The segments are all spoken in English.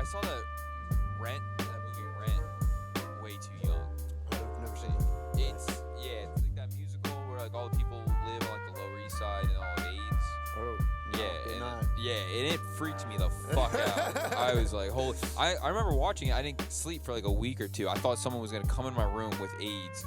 I saw that movie Rent way too young. I've never seen it. It's like that musical where like all the people live on like the Lower East Side and all have AIDS. Oh, no, did not. And it freaked me the fuck out. I was like, holy! I remember watching it. I didn't sleep for like a week or two. I thought someone was gonna come in my room with AIDS,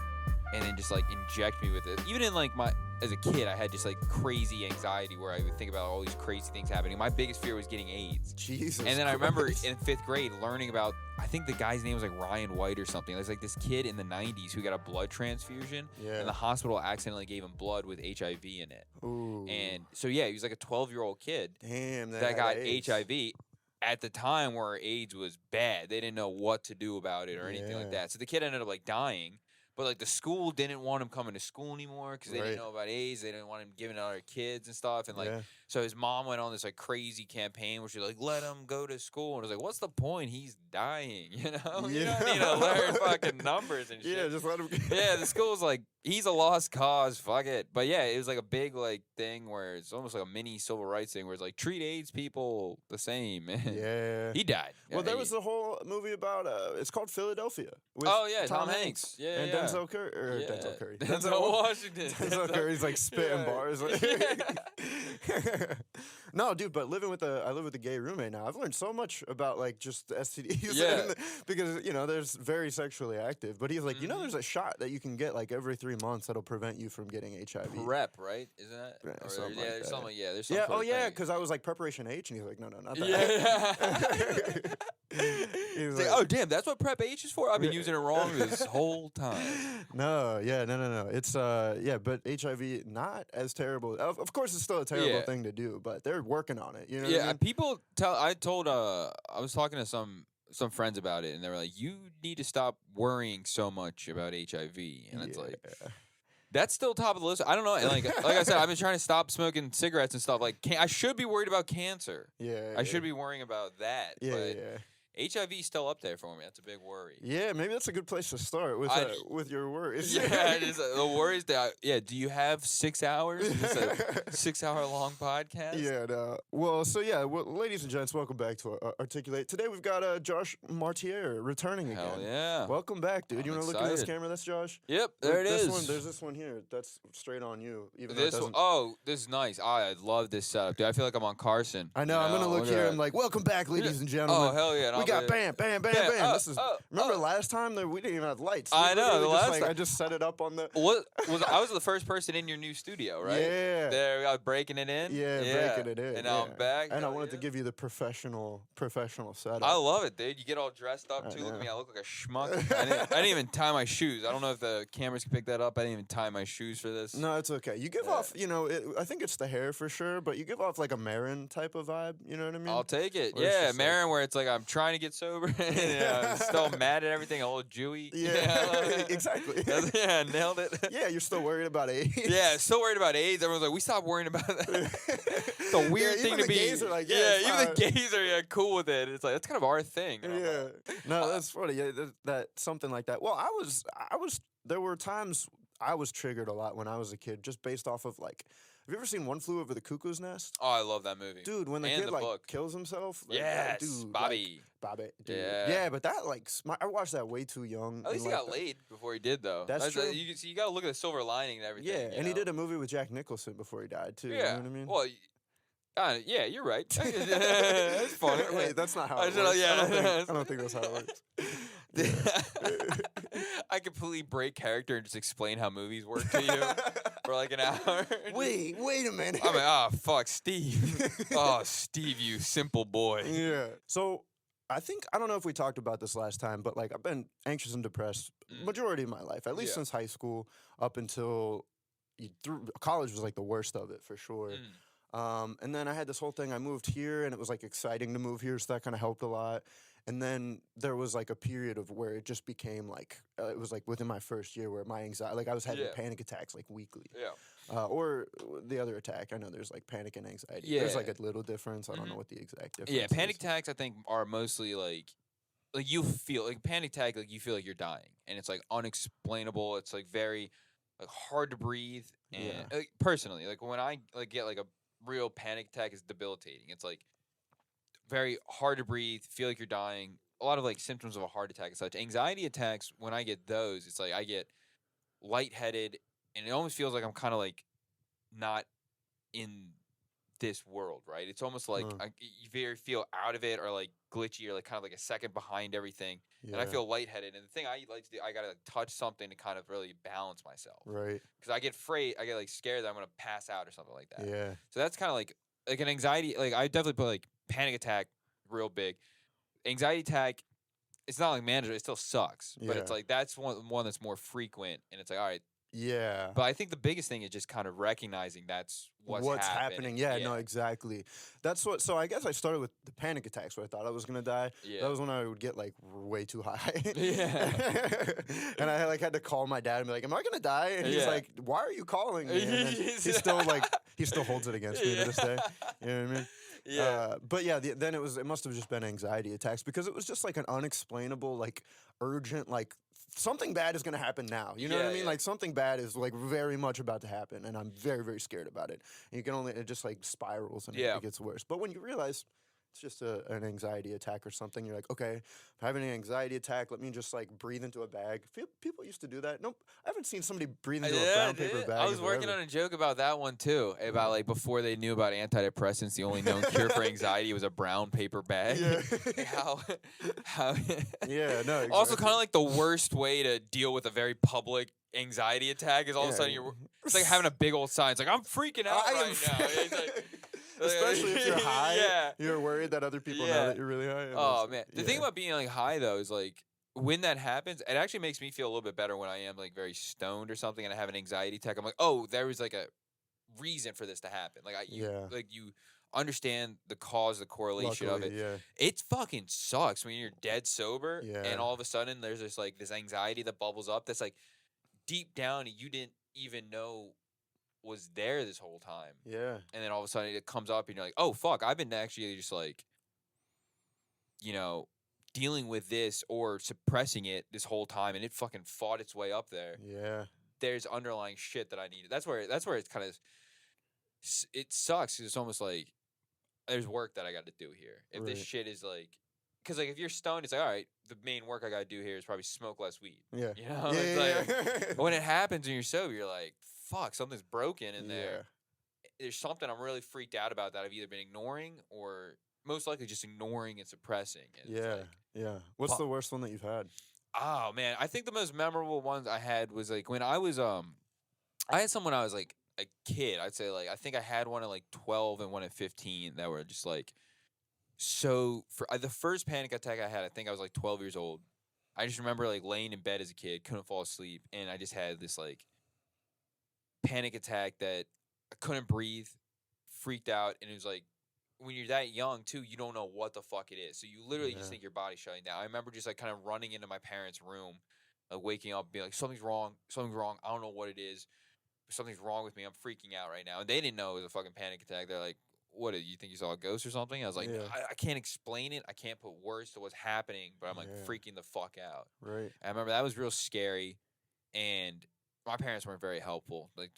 and then just like inject me with it. Even in like as a kid, I had just like crazy anxiety where I would think about all these crazy things happening. My biggest fear was getting AIDS. Jesus. And then I remember in 5th grade learning about, I think the guy's name was like Ryan White or something. There's like this kid in the 90s who got a blood transfusion. Yeah. And the hospital accidentally gave him blood with HIV in it. Ooh. And so, he was like a 12-year-old kid Damn, that got HIV at the time where AIDS was bad. They didn't know what to do about it or anything like that. So the kid ended up like dying. But like the school didn't want him coming to school anymore because they didn't know about AIDS. They didn't want him giving it to other kids and stuff. And like, so his mom went on this like crazy campaign where she's like, let him go to school. And I was like, what's the point? He's dying, you know? You don't need to learn fucking numbers and shit. Yeah, just let him. The school's like, he's a lost cause. Fuck it. But yeah, it was like a big like thing where it's almost like a mini civil rights thing where it's like treat AIDS people the same. Yeah. He died. Well, there was a whole movie about it's called Philadelphia. With Tom Hanks. Yeah, and Denzel Curry. Denzel Curry. Denzel Washington. Denzel Curry's like spitting bars. No, dude, but I live with a gay roommate now. I've learned so much about like just the STDs because there's very sexually active. But he's like, there's a shot that you can get like every 3 months that'll prevent you from getting HIV. Prep, right? Isn't that? Yeah, Something like there's something. Yeah, there's yeah. some Oh yeah, thing. because I was like preparation H, and he's like, no, not that. He's like, oh damn, that's what Prep H is for. I've been using it wrong this whole time. No. It's but HIV not as terrible. Of course, it's still a terrible thing to do, but they're working on it. You know? What I mean? People tell. I was talking to some friends about it, and they were like, you need to stop worrying so much about HIV, and it's like. That's still top of the list. I don't know. And like I said, I've been trying to stop smoking cigarettes and stuff. Like, I should be worried about cancer. I should be worrying about that. HIV's still up there for me. That's a big worry. Yeah, maybe that's a good place to start with your worries. Yeah, it is, the worries that. Do you have 6 hours? Is this a 6-hour-long podcast? Yeah, no. Well, so ladies and gents, welcome back to Articulate. Today we've got Josh Martier returning again. Hell yeah. Welcome back, dude. You want to look at this camera? That's Josh? Yep, there it is. There's this one here. That's straight on you. Even this is nice. I love this setup, dude. I feel like I'm on Carson. I know. I'm going to look here and like, welcome back, ladies and gentlemen. Oh, hell yeah. We got bam. Remember last time that we didn't even have lights? I know. The last time. I just set it up on the. I was the first person in your new studio, right? Yeah. There, I was breaking it in. Yeah, breaking it in. And now I'm back. And I wanted to give you the professional setup. I love it, dude. You get all dressed up too. Look at me. I look like a schmuck. I didn't even tie my shoes. I don't know if the cameras can pick that up. I didn't even tie my shoes for this. No, it's okay. You give off, I think it's the hair for sure, but you give off like a Marin type of vibe. You know what I mean? I'll take it. Yeah, Marin, where it's like I'm trying to get sober. I'm still mad at everything, a little Jewy. Yeah, exactly. Yeah, nailed it. Yeah, you're still worried about AIDS. Yeah, still worried about AIDS. Everyone's like, we stopped worrying about that. It's a weird thing to be. Gays are like, even the gays are cool with it. It's like that's kind of our thing. Yeah, no, that's funny. Yeah, that something like that. Well, I was. There were times I was triggered a lot when I was a kid, just based off of like. Have you ever seen One Flew Over the Cuckoo's Nest? Oh, I love that movie. Dude, when the kid kills himself. Like, yes, dude, Bobby. Bobby. Dude. Yeah. Yeah, but that I watched that way too young. At least he got laid before he did, though. That's true. You got to look at the silver lining and everything. Yeah, and he did a movie with Jack Nicholson before he died too. Yeah. You know what I mean? Well, yeah, you're right. That's funny. Wait, that's not how it works. Yeah, I don't think that's how it works. I completely break character and just explain how movies work to you for like an hour. Wait a minute. I'm like, fuck, Steve. Oh, Steve, you simple boy. Yeah. So I don't know if we talked about this last time, but like I've been anxious and depressed majority of my life, at least since high school up until college was like the worst of it for sure. And then I had this whole thing. I moved here, and it was like exciting to move here, so that kind of helped a lot. And then there was like a period of where it just became like it was like within my first year where my anxiety, like I was having panic attacks like weekly. Yeah. Or the other attack. I know there's like panic and anxiety. Yeah. There's like a little difference. I don't know what the exact difference. Yeah, panic attacks I think are mostly like you feel like panic attack, like you feel like you're dying, and it's like unexplainable. It's like very like hard to breathe. And like, personally, like when I like get like a real panic attack, is debilitating. It's like very hard to breathe, feel like you're dying. A lot of like symptoms of a heart attack and such. Anxiety attacks, when I get those, it's like I get lightheaded, and it almost feels like I'm kind of like not in this world, right? It's almost like you very feel out of it, or like glitchy, or like kind of like a second behind everything. And I feel lightheaded. And the thing I like to do, I gotta like touch something to kind of really balance myself, Right. Because I get like scared that I'm gonna pass out or something like that. Yeah. So that's kind of like an anxiety. Like I definitely put like panic attack real big. Anxiety attack, it's not like mandatory. It still sucks, but it's like that's one that's more frequent, and it's like, all right. Yeah. But I think the biggest thing is just kind of recognizing that's what's happening. Yeah, no, exactly. That's what. So I guess I started with the panic attacks where I thought I was gonna die. Yeah. That was when I would get like way too high. Yeah. And I like had to call my dad and be like, "Am I gonna die?" And he's like, "Why are you calling me?" And then he still holds it against me to this day. You know what I mean? Yeah. But yeah, then it must have just been anxiety attacks because it was just like an unexplainable, like urgent, like something bad is gonna happen now. You know what I mean? Like something bad is like very much about to happen, and I'm very, very scared about it. And it just like spirals and it gets worse. But when you realize it's just an anxiety attack or something, you're like, okay, if I have an anxiety attack, let me just like breathe into a bag. People used to do that. Nope, I haven't seen somebody breathe into a brown paper bag. I was working on a joke about that one too. About like before they knew about antidepressants, the only known cure for anxiety was a brown paper bag. Yeah. how Yeah, no. Exactly. Also, kind of like the worst way to deal with a very public anxiety attack is all of a sudden it's like having a big old sign. It's like, I'm freaking out right now. It's like, especially if you're high, you're worried that other people know that you're really high. Oh man, the thing about being like high though is like when that happens, it actually makes me feel a little bit better when I am like very stoned or something and I have an anxiety attack. I'm like, oh, there was like a reason for this to happen. Like you understand the cause, the correlation of it. Yeah. It fucking sucks when you're dead sober and all of a sudden there's this anxiety that bubbles up that's like deep down you didn't even know was there this whole time. Yeah. And then all of a sudden it comes up and you're like, oh fuck, I've been actually just like, dealing with this or suppressing it this whole time, and it fucking fought its way up there. Yeah. There's underlying shit that I needed. That's where it's kind of, it sucks. It's almost like there's work that I got to do here. If this shit is like, because like if you're stoned, it's like, all right, the main work I got to do here is probably smoke less weed. Yeah. You know? But when it happens and you're sober, you're like, fuck, something's broken in there. There's something I'm really freaked out about that I've either been ignoring or most likely just ignoring and suppressing. And What's the worst one that you've had? Oh man, I think the most memorable ones I had was like when I was I had some when I was like a kid. I'd say like I think I had one at like 12 and one at 15 that were just like so for the first panic attack I had, I think I was like 12 years old. I just remember like laying in bed as a kid, couldn't fall asleep, and I just had this like panic attack that I couldn't breathe, freaked out, and it was like when you're that young too, you don't know what the fuck it is. So you literally just think your body's shutting down. I remember just like kind of running into my parents' room, like waking up, being like, something's wrong. I don't know what it is. Something's wrong with me. I'm freaking out right now. And they didn't know it was a fucking panic attack. They're like, what, you think you saw a ghost or something? I was like, I can't explain it. I can't put words to what's happening, but I'm like freaking the fuck out. Right. And I remember that was real scary. And my parents weren't very helpful. Like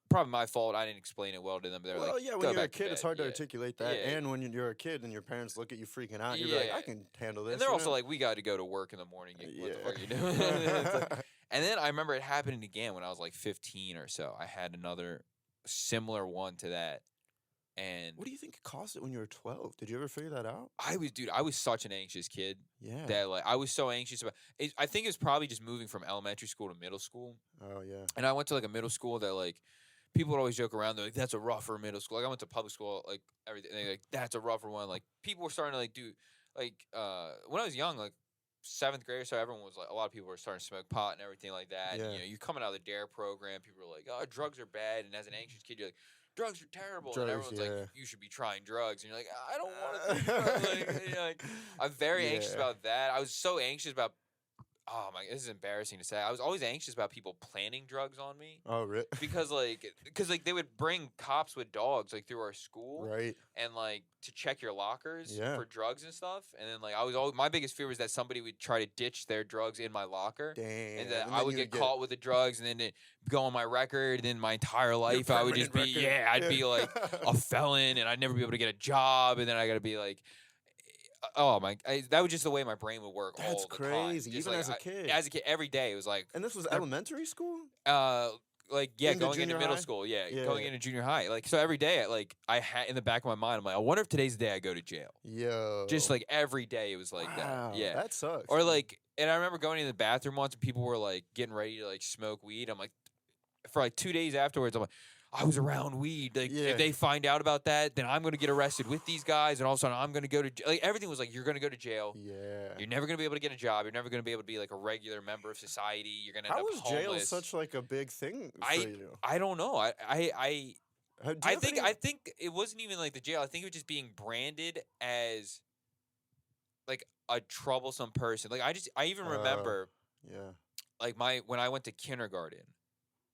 probably my fault. I didn't explain it well to them. They're like, when you're a kid, it's hard to articulate that. And when you're a kid and your parents look at you freaking out, you're like, I can handle this. And they're also like, we got to go to work in the morning. What the fuck are you doing? And then I remember it happening again when I was like 15 or so. I had another similar one to that. And what do you think caused it when you were 12? Did you ever figure that out? I was such an anxious kid. Yeah. That like I was so anxious about it. I think it was probably just moving from elementary school to middle school. Oh yeah. And I went to like a middle school that like people would always joke around. They're like, that's a rougher middle school. Like I went to public school, like everything. Like that's a rougher one. Like people were starting to like do like when I was young, like 7th grade or so, everyone was like, a lot of people were starting to smoke pot and everything like that. Yeah. And, you're coming out of the DARE program. People are like, oh, drugs are bad. And as an anxious kid, you're like, drugs are terrible. And everyone's like, you should be trying drugs. And you're like, I don't want to do drugs. Like, I'm very anxious about that. I was so anxious about oh my, this is embarrassing to say. I was always anxious about people planting drugs on me. Oh, really? Because they would bring cops with dogs like through our school, Right. and like to check your lockers Yeah. for drugs and stuff. And then like I was always, my biggest fear was that somebody would try to ditch their drugs in my locker. Damn. And that And I then would you get caught with the drugs, and then it go on my record, and then my entire life I would just be permanent record. I'd be like a felon, and I'd never be able to get a job, and then I got to be like, oh my, that was just the way my brain would work. That's all the time. crazy. Just Even like, as a kid. as a kid, every day it was like. And this was elementary school? Like Into going into junior middle high? school, Yeah. going into junior high. Like so every day, I had in the back of my mind, I'm like, I wonder if today's the day I go to jail. Yo. Just like every day, it was like Wow, that. Yeah, that sucks. or man. like, and I remember going in the bathroom once, and people were like getting ready to like smoke weed. I'm like, for like 2 days afterwards, I'm like, I was around weed. Like Yeah. if they find out about that, then I'm gonna get arrested with these guys, and all of a sudden I'm gonna go to like everything was like, you're gonna go to jail. Yeah. You're never gonna be able to get a job. You're never gonna be able to be like a regular member of society. You're gonna How end up was homeless. jail such like a big thing for you? I don't know. Do you have any- I think it wasn't even like the jail. I think it was just being branded as like a troublesome person. Like I even remember Yeah. like when I went to kindergarten,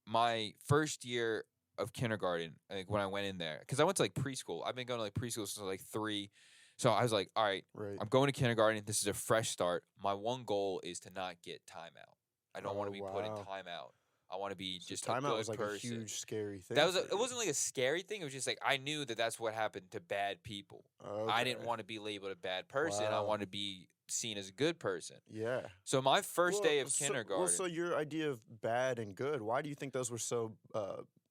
my first year of kindergarten, like when I went in there, because I went to like preschool. I've been going to like preschool since like 3. So I was like, all right, Right. I'm going to kindergarten. This is a fresh start. My one goal is to not get timeout. I don't want Oh, to be put in wow. timeout. I want to be So just a timeout good was like person. a huge scary thing. That was for it you. wasn't like a scary thing. It was just like I knew that that's what happened to bad people. I didn't Okay. want to be labeled a bad person. I Wow. want to be seen as a good person. Yeah. So my first day Well, of so- kindergarten, Well, so your idea of bad and good, why do you think those were so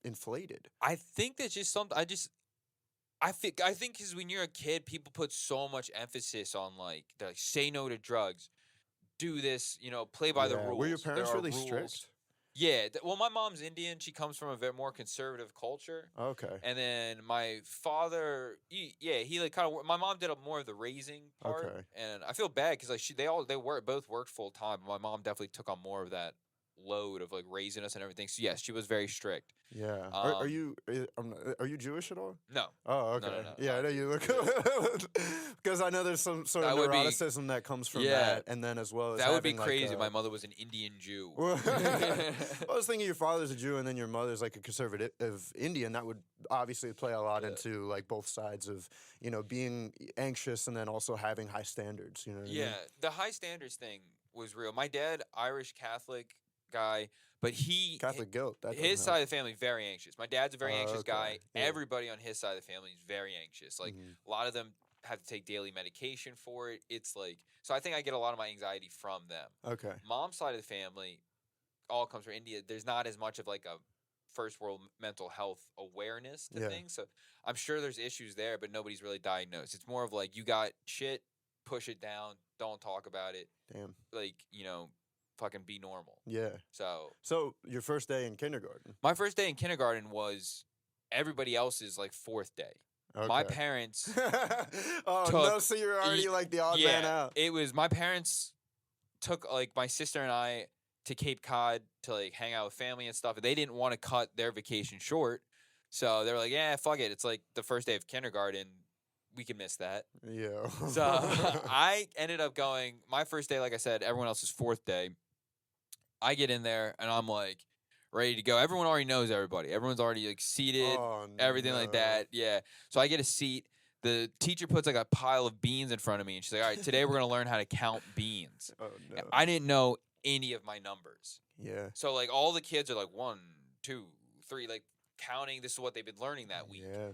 inflated? I think that's just something. I think because when you're a kid, people put so much emphasis on like they're like say no to drugs, do this, play by the Yeah. rules. Were your There parents are really rules. strict? Yeah. Well, my mom's Indian. She comes from a bit more conservative culture. Okay. And then my father, he like kind of. My mom did more of the raising part, Okay. and I feel bad because like both worked full time. But my mom definitely took on more of that load of like raising us and everything. So yes, she was very strict. Yeah. Are Um, you are you Jewish at all? No, Oh, okay. no, Yeah, I not know you look because I know there's some sort of That would be- neuroticism that comes from Yeah. that, and then as well as that would be having, like, crazy. if my mother was an Indian Jew. Well, I was thinking your father's a Jew and then your mother's like a conservative Indian. That would obviously play a lot Yeah. into like both sides of being anxious and then also having high standards. You know. What I mean? Yeah, the high standards thing was real. My dad, Irish Catholic guy, but Catholic guilt. That his doesn't side of the family very anxious. My dad's a very anxious okay, guy. yeah. Everybody on his side of the family is very anxious. Like Mhm. a lot of them have to take daily medication for it. It's like so. I think I get a lot of my anxiety from them. Okay. Mom's side of the family all comes from India. There's not as much of like a first world mental health awareness to Yeah. things. So I'm sure there's issues there, but nobody's really diagnosed. It's more of like you got shit, push it down, don't talk about it. Damn. Like, fucking be normal. Yeah. So So your first day in kindergarten. my first day in kindergarten was everybody else's like 4th day. Okay. My parents oh took- no! So you're already Ye- like the odd man yeah, out. it was my parents took like my sister and I to Cape Cod to like hang out with family and stuff. And they didn't want to cut their vacation short. So they were like, yeah, fuck it. It's like the first day of kindergarten. We can miss that. Yeah. So I ended up going my first day, like I said, everyone else's 4th day. I get in there and I'm like ready to go. Everyone already knows everybody. Everyone's already like seated, Oh, everything like no. that. Yeah. So I get a seat. The teacher puts like a pile of beans in front of me and she's like, all right, today we're going to learn how to count beans. Oh no. I didn't know any of my numbers. Yeah. So like all the kids are like 1, 2, 3, like counting. This is what they've been learning that week. Yeah.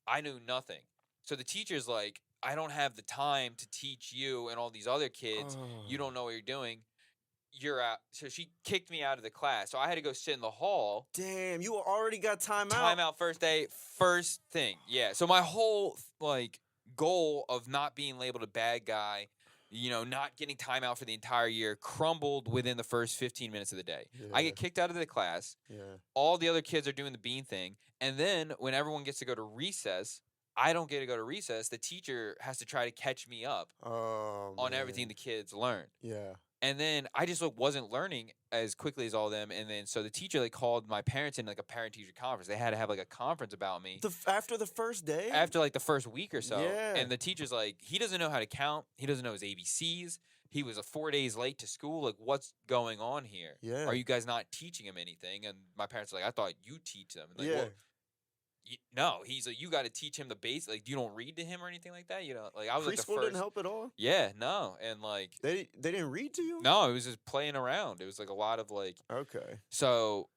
I knew nothing. So the teacher's like, I don't have the time to teach you and all these other kids. You Oh. don't know what you're doing. You're out. So she kicked me out of the class. So I had to go sit in the hall. Damn, you already got time out. Time out first day, first thing. Yeah. So my whole like goal of not being labeled a bad guy, not getting time out for the entire year crumbled within the first 15 minutes of the day. I Yeah. get kicked out of the class. Yeah. All the other kids are doing the bean thing. And then when everyone gets to go to recess, I don't get to go to recess. The teacher has to try to catch me up Oh. on man. everything the kids learn. Yeah. And then I just wasn't learning as quickly as all them. And then so the teacher like called my parents in like a parent teacher conference. They had to have like a conference about me After the first day. after like the first week or so. Yeah. And the teacher's like, he doesn't know how to count. He doesn't know his ABCs. he was 4 days late to school. Like, what's going on here? Yeah. Are you guys not teaching him anything? And my parents are like, I thought you teach them. And like, Yeah. well, no, he's like, you got to teach him the basics. Like, you don't read to him or anything like that. You know, like I was like the Preschool first. didn't help at all. Yeah, no, and like They didn't read to you. no, it was just playing around. It was like a lot of like. Okay. So,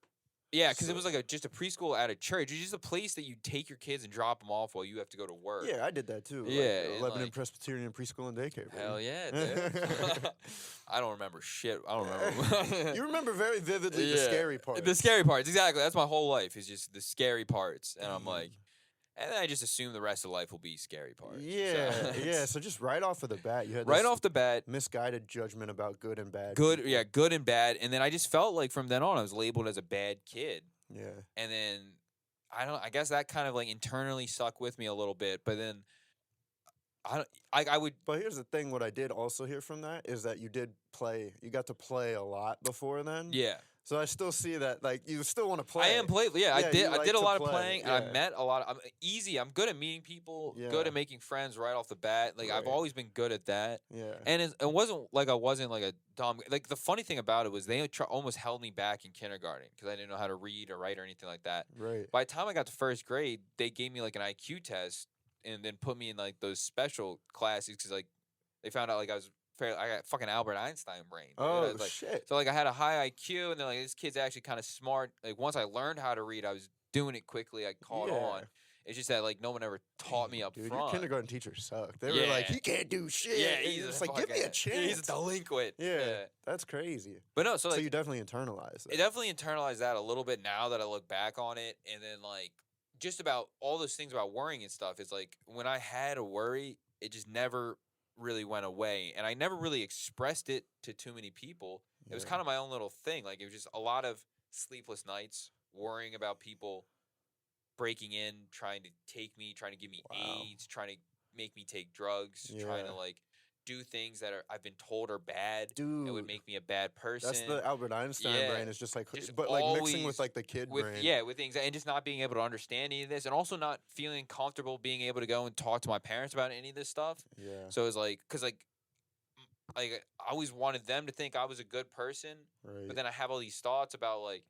yeah, because it was like just a preschool at a church. It's just a place that you take your kids and drop them off while you have to go to work. Yeah, I did that too. Yeah, like, and, Lebanon like, Presbyterian Preschool and Daycare. Baby. Hell yeah, dude. I don't remember shit. I don't remember. You remember very vividly the scary part. The scary parts, exactly. That's my whole life. Is just the scary parts, and I'm like, and then I just assume the rest of life will be scary parts. Yeah, so, yeah. So just right off of the bat, you had right this off the bat, misguided judgment about good and bad. good, people. yeah, good and bad, and then I just felt like from then on I was labeled as a bad kid. Yeah. And then I guess that kind of like internally stuck with me a little bit, but then I would. But here's the thing: what I did also hear from that is that you got to play a lot before then. Yeah. So I still see that, like, you still want to play. I am playful. Yeah, I did. I did a to lot of play, playing, and I met a lot. I'm easy. I'm good at meeting people. Yeah. Good at making friends right off the bat. Like I've Right. always been good at that. Yeah. And it wasn't like I wasn't like a dumb. Like the funny thing about it was they almost held me back in kindergarten because I didn't know how to read or write or anything like that. Right. By the time I got to first grade, they gave me like an IQ test and then put me in like those special classes because like they found out like I got fucking Albert Einstein brain. Dude. Oh, like, shit. So like I had a high IQ and they're like this kid's actually kind of smart. Like once I learned how to read, I was doing it quickly. I caught on. It's just that like no one ever taught me up Dude, front. your kindergarten teachers suck. They were like, he can't do shit. Yeah, And he's you're just a like, give me a chance. He's a delinquent. Yeah, that's crazy. But no, so like you definitely internalized that. I definitely internalized that a little bit now that I look back on it, and then like just about all those things about worrying and stuff. It's like when I had a worry, it just never really went away, and I never really expressed it to too many people. It was kind of my own little thing. Like it was just a lot of sleepless nights worrying about people breaking in, trying to take me, trying to give me AIDS, trying to make me take drugs, trying to like do things that I've been told are bad. Dude, it would make me a bad person. That's the Albert Einstein brain. It's just like, just but like mixing with like the kid brain. Yeah, with things and just not being able to understand any of this, and also not feeling comfortable being able to go and talk to my parents about any of this stuff. Yeah. So it was like, cause like I always wanted them to think I was a good person, but then I have all these thoughts about like.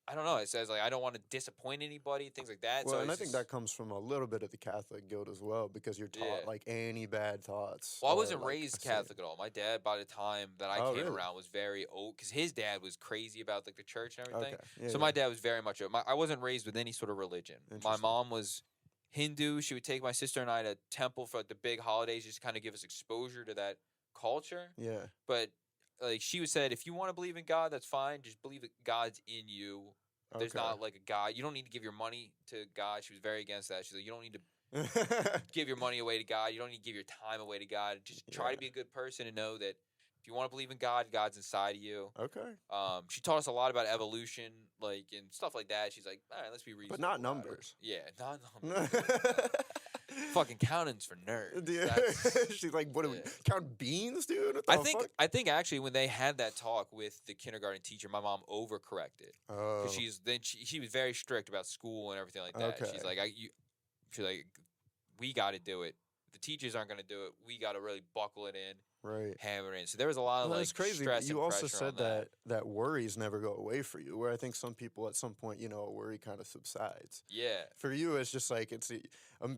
I don't know. It says like I don't want to disappoint anybody, things like that. Well, so and I think that comes from a little bit of the Catholic guilt as well, because you're taught like any bad thoughts. Well, I wasn't raised Catholic at all. My dad, by the time that I came around, was very old because his dad was crazy about like the church and everything. Okay. So my dad was very much. I wasn't raised with any sort of religion. My mom was Hindu. She would take my sister and I to temple for like the big holidays, just kind of give us exposure to that culture. Yeah. But like she would said, if you want to believe in God, that's fine. Just believe that God's in you. There's not like a God. You don't need to give your money to God. She was very against that. She's like, you don't need to give your money away to God. You don't need to give your time away to God. Just try to be a good person and know that if you want to believe in God, God's inside of you. Okay. She taught us a lot about evolution, like and stuff like that. She's like, all right, let's be reasonable. But not numbers. Yeah, not numbers. Fucking counting's for nerds. She's like, what do we count beans, dude? What the I think actually when they had that talk with the kindergarten teacher, my mom overcorrected. Oh. Because she was very strict about school and everything like that. Okay. She's like, we got to do it. The teachers aren't going to do it. We got to really buckle it in. Right. Hammer in. So there was a lot of like that's crazy. stress You and also pressure said on that worries never go away for you, where I think some people at some point, a worry kind of subsides. Yeah. For you, it's just like it's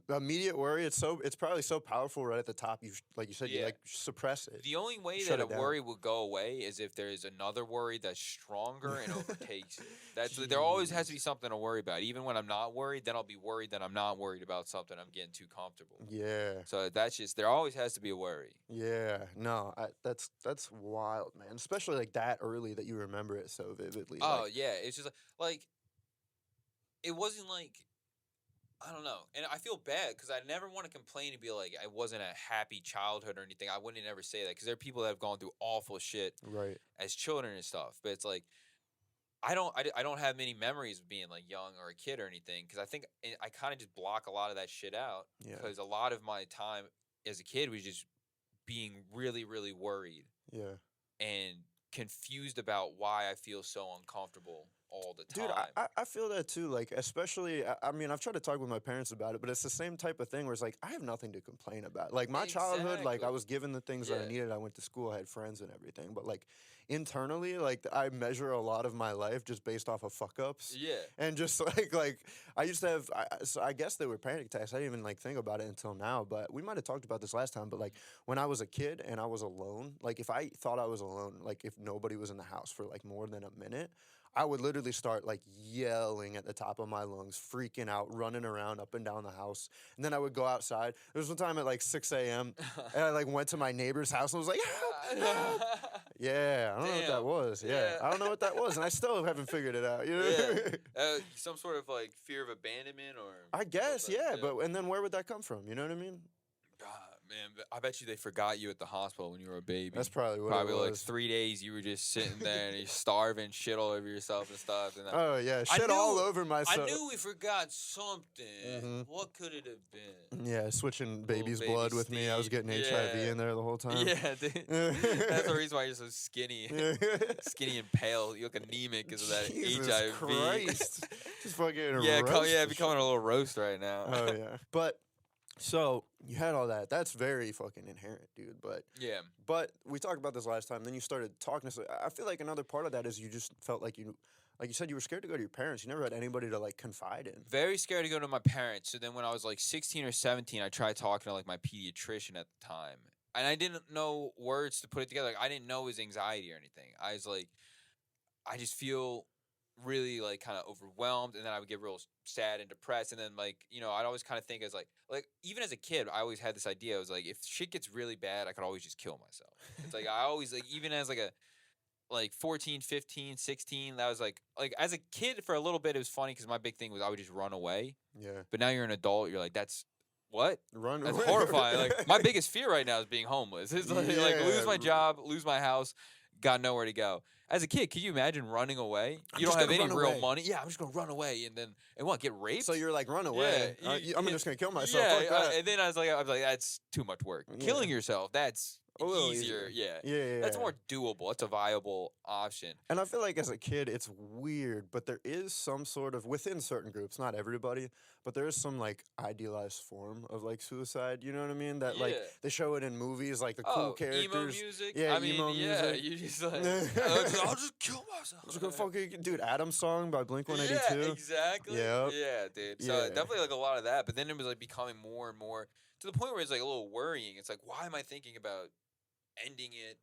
immediate worry. It's probably so powerful right at the top. You like you said, you like suppress it. The only way Shut that it a worry will go away is if there is another worry that's stronger and overtakes it. There always has to be something to worry about. Even when I'm not worried, then I'll be worried that I'm not worried about something. I'm getting too comfortable. Yeah. So that's just there always has to be a worry. Yeah. No, that's wild, man. Especially like that early that you remember it so vividly. Oh yeah, it's just like it wasn't like. I don't know. And I feel bad because I never want to complain and be like, I wasn't a happy childhood or anything. I wouldn't ever say that because there are people that have gone through awful shit as children and stuff. But it's like, I don't have many memories of being like young or a kid or anything because I think I kind of just block a lot of that shit out because a lot of my time as a kid was just being really, really worried and confused about why I feel so uncomfortable all the Dude, time. I feel that too. Like, especially, I mean, I've tried to talk with my parents about it, but it's the same type of thing where it's like, I have nothing to complain about. Like, my childhood, like, I was given the things that I needed. I went to school, I had friends and everything. But, like, internally, like, I measure a lot of my life just based off of fuck ups. Yeah. And just, like, I used to have, so I guess they were panic attacks. I didn't even, like, think about it until now. But we might have talked about this last time. But, like, when I was a kid and I was alone, like, if I thought I was alone, like, if nobody was in the house for, like, more than a minute, I would literally start like yelling at the top of my lungs, freaking out, running around up and down the house. And then I would go outside. There was one time at like 6 a.m. and I like went to my neighbor's house and was like, help, help. Yeah, I don't know what that was. Yeah, I don't know what that was. And I still haven't figured it out. You know? Some sort of like fear of abandonment or. I guess, yeah. But and then where would that come from? You know what I mean? God, man, I bet you they forgot you at the hospital when you were a baby. That's probably what it was. Like 3 days you were just sitting there and you're starving, shit all over yourself and stuff. And oh yeah, shit all over myself. I knew we forgot something. What could it have been? Yeah, switching baby's blood with me. I was getting HIV in there the whole time. Yeah, dude. That's the reason why you're so skinny, skinny and pale. You look anemic because of that Jesus HIV. Christ. Just fucking becoming a little roast right now. Oh yeah, but. So you had all that. That's very fucking inherent, dude. But yeah. But we talked about this last time. Then you started talking. So I feel like another part of that is you just felt like you said, you were scared to go to your parents. You never had anybody to like confide in. Very scared to go to my parents. So then when I was like 16 or 17, I tried talking to like my pediatrician at the time, and I didn't know words to put it together. Like, I didn't know it was anxiety or anything. I was like, I just feel really like kind of overwhelmed, and then I would get real sad and depressed, and then like, you know, I'd always kind of think as like even as a kid I always had this idea. I was like, if shit gets really bad, I could always just kill myself. It's like I always like, even as like a like 14, 15, 16, that was like as a kid for a little bit it was funny because my big thing was I would just run away. Yeah. But now you're an adult, you're like, that's what? That's horrifying. Like, my biggest fear right now is being homeless. It's like, lose my job, lose my house, got nowhere to go. As a kid, can you imagine running away? You don't have any real money. Yeah, I'm just gonna run away and what? Get raped? So you're like, run away. Yeah, I'm just gonna kill myself. Yeah, and then I was like, that's too much work. Yeah. Killing yourself, that's easier. Yeah. That's more doable. It's a viable option. And I feel like as a kid, it's weird, but there is some sort of, within certain groups, not everybody, but there is some like idealized form of like suicide. You know what I mean? That like they show it in movies, like the cool characters. Emo music. Yeah, emo music. You just like, I'll just kill myself. I'm just gonna fucking, dude, Adam's song by Blink-182. Yeah, exactly. Yep. Yeah, dude. So definitely like a lot of that, but then it was like becoming more and more to the point where it's like a little worrying. It's like, why am I thinking about ending it?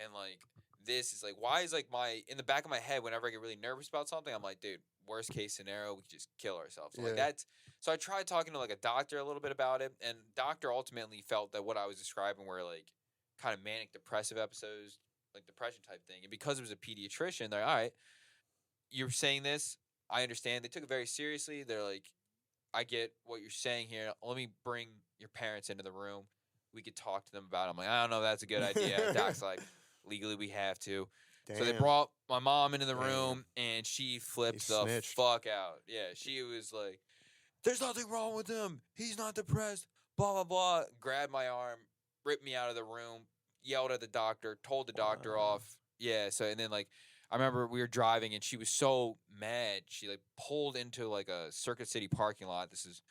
And like, this is like, why is like in the back of my head whenever I get really nervous about something, I'm like, dude, worst case scenario, we could just kill ourselves. So like so I tried talking to like a doctor a little bit about it, and doctor ultimately felt that what I was describing were like kind of manic depressive episodes, like depression type thing. And because it was a pediatrician, they're like, all right, you're saying this, I understand. They took it very seriously. They're like, I get what you're saying here. Let me bring your parents into the room. We could talk to them about it. I'm like, I don't know if that's a good idea. Doc's like, legally we have to. Damn. So they brought my mom into the room, and she flipped the fuck out. Yeah, she was like, there's nothing wrong with him. He's not depressed. Blah, blah, blah. Grabbed my arm, ripped me out of the room, yelled at the doctor, told the doctor off. Yeah, so, and then like, I remember we were driving, and she was so mad. She like pulled into like a Circuit City parking lot. This is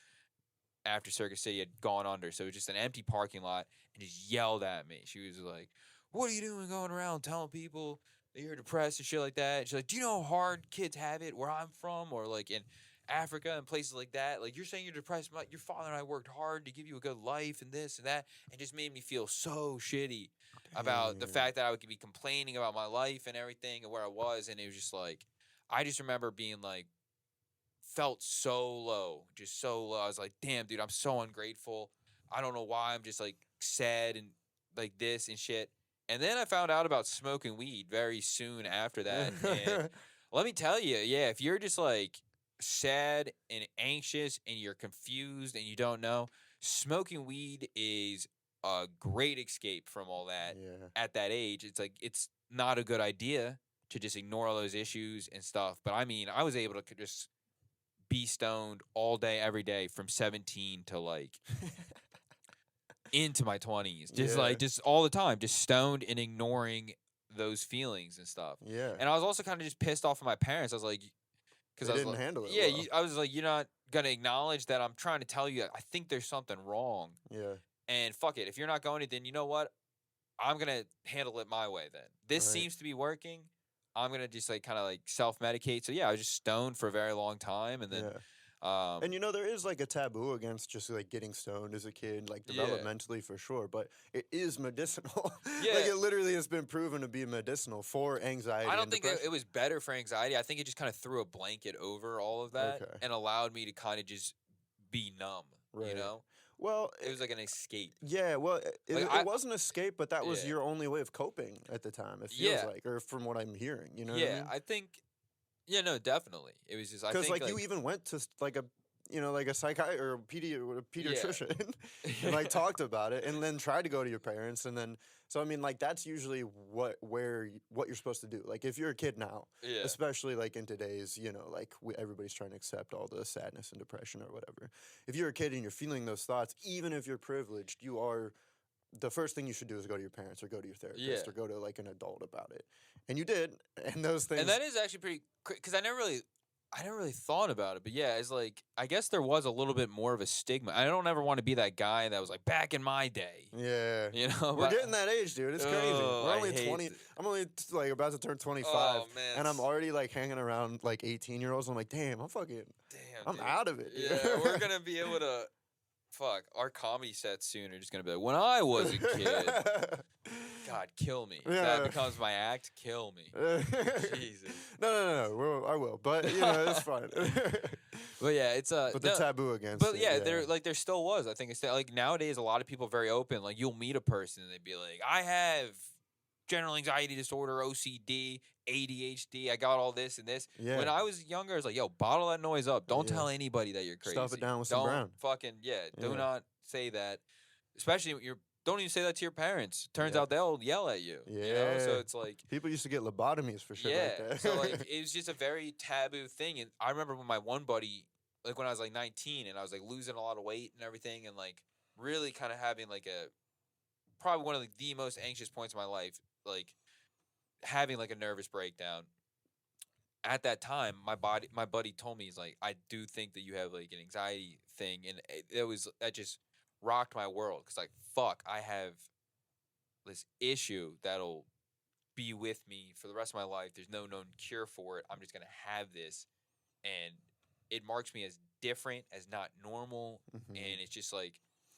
after Circuit City had gone under, so it was just an empty parking lot, and just yelled at me. She was like, what are you doing going around telling people that you're depressed and shit like that? And she's like, do you know how hard kids have it where I'm from, or like in Africa and places like that? Like, you're saying you're depressed, but your father and I worked hard to give you a good life and this and that, and just made me feel so shitty about the fact that I would be complaining about my life and everything and where I was. And it was just like, I just remember being like, felt so low, just so low. I was like, damn, dude, I'm so ungrateful. I don't know why I'm just like sad and like this and shit. And then I found out about smoking weed very soon after that. And let me tell you, yeah, if you're just like sad and anxious and you're confused and you don't know, smoking weed is a great escape from all that. At that age. It's like, it's not a good idea to just ignore all those issues and stuff. But I mean, I was able to just be stoned all day, every day from 17 to like into my 20s. Just like, just all the time, just stoned and ignoring those feelings and stuff. Yeah. And I was also kind of just pissed off at my parents. I was like, because They I was didn't like, handle it yeah, well. I was like, you're not gonna acknowledge that I'm trying to tell you I think there's something wrong. Yeah. And fuck it, if you're not going to, then you know what? I'm gonna handle it my way. Then this Right. seems to be working. I'm gonna just like kind of like self-medicate. So yeah, I was just stoned for a very long time, and then and there is like a taboo against just like getting stoned as a kid, like Yeah. developmentally for sure, but it is medicinal. Yeah. Like it literally has been proven to be medicinal for anxiety. I don't and think it was better for anxiety. I think it just kind of threw a blanket over all of that and allowed me to kind of just be numb. You Right. know, Well, it was like an escape. yeah, well, Like, it was an escape, but that was Yeah. your only way of coping at the time. It feels Yeah. like, or from what I'm hearing, you know. Yeah, what I mean? I think. Yeah, no, definitely. It was just I Because think like you even went to like a like a psychiatrist or a pediatrician and like talked about it and then tried to go to your parents and then so I mean like that's usually what you're supposed to do. Like if you're a kid now, Yeah. especially like in today's like everybody's trying to accept all the sadness and depression or whatever. If you're a kid and you're feeling those thoughts, even if you're privileged, you are. The first thing you should do is go to your parents or go to your therapist or go to like an adult about it. And you did, and those things. And that is actually pretty because I never really thought about it, but yeah, it's like I guess there was a little bit more of a stigma. I don't ever want to be that guy that was like back in my day. Yeah, you know, we're getting that age, dude. It's crazy. Oh, We're only 20. I'm only like about to turn 25, Oh, man. and I'm already like hanging around like 18-year-olds. I'm like, damn, I'm dude. out of it. Dude. Yeah, we're gonna be able to. Fuck, our comedy sets soon are just gonna be like when I was a kid. God, kill me. Yeah. That becomes my act. Kill me. Jesus. No. I will, but it's fine. But yeah, it's but the taboo against. But it, yeah, there still was. I think it's like nowadays a lot of people are very open. Like you'll meet a person and they'd be like, I have general anxiety disorder, OCD, ADHD. I got all this and this. Yeah. When I was younger, I was like, yo, bottle that noise up. Don't tell anybody that you're crazy. Stuff it down with some Don't brown. fucking do not say that. Especially don't even say that to your parents. Turns out they'll yell at you. Yeah. You know? So it's like people used to get lobotomies for shit like that. So like it was just a very taboo thing. And I remember when my one buddy, like when I was like 19 and I was like losing a lot of weight and everything and like really kind of having like probably one of like, the most anxious points of my life, like having like a nervous breakdown. At that time, my buddy told me, he's like, I do think that you have like an anxiety thing. And that just rocked my world. Cause like, fuck, I have this issue that'll be with me for the rest of my life. There's no known cure for it. I'm just going to have this. And it marks me as different, as not normal. Mm-hmm. And it's just like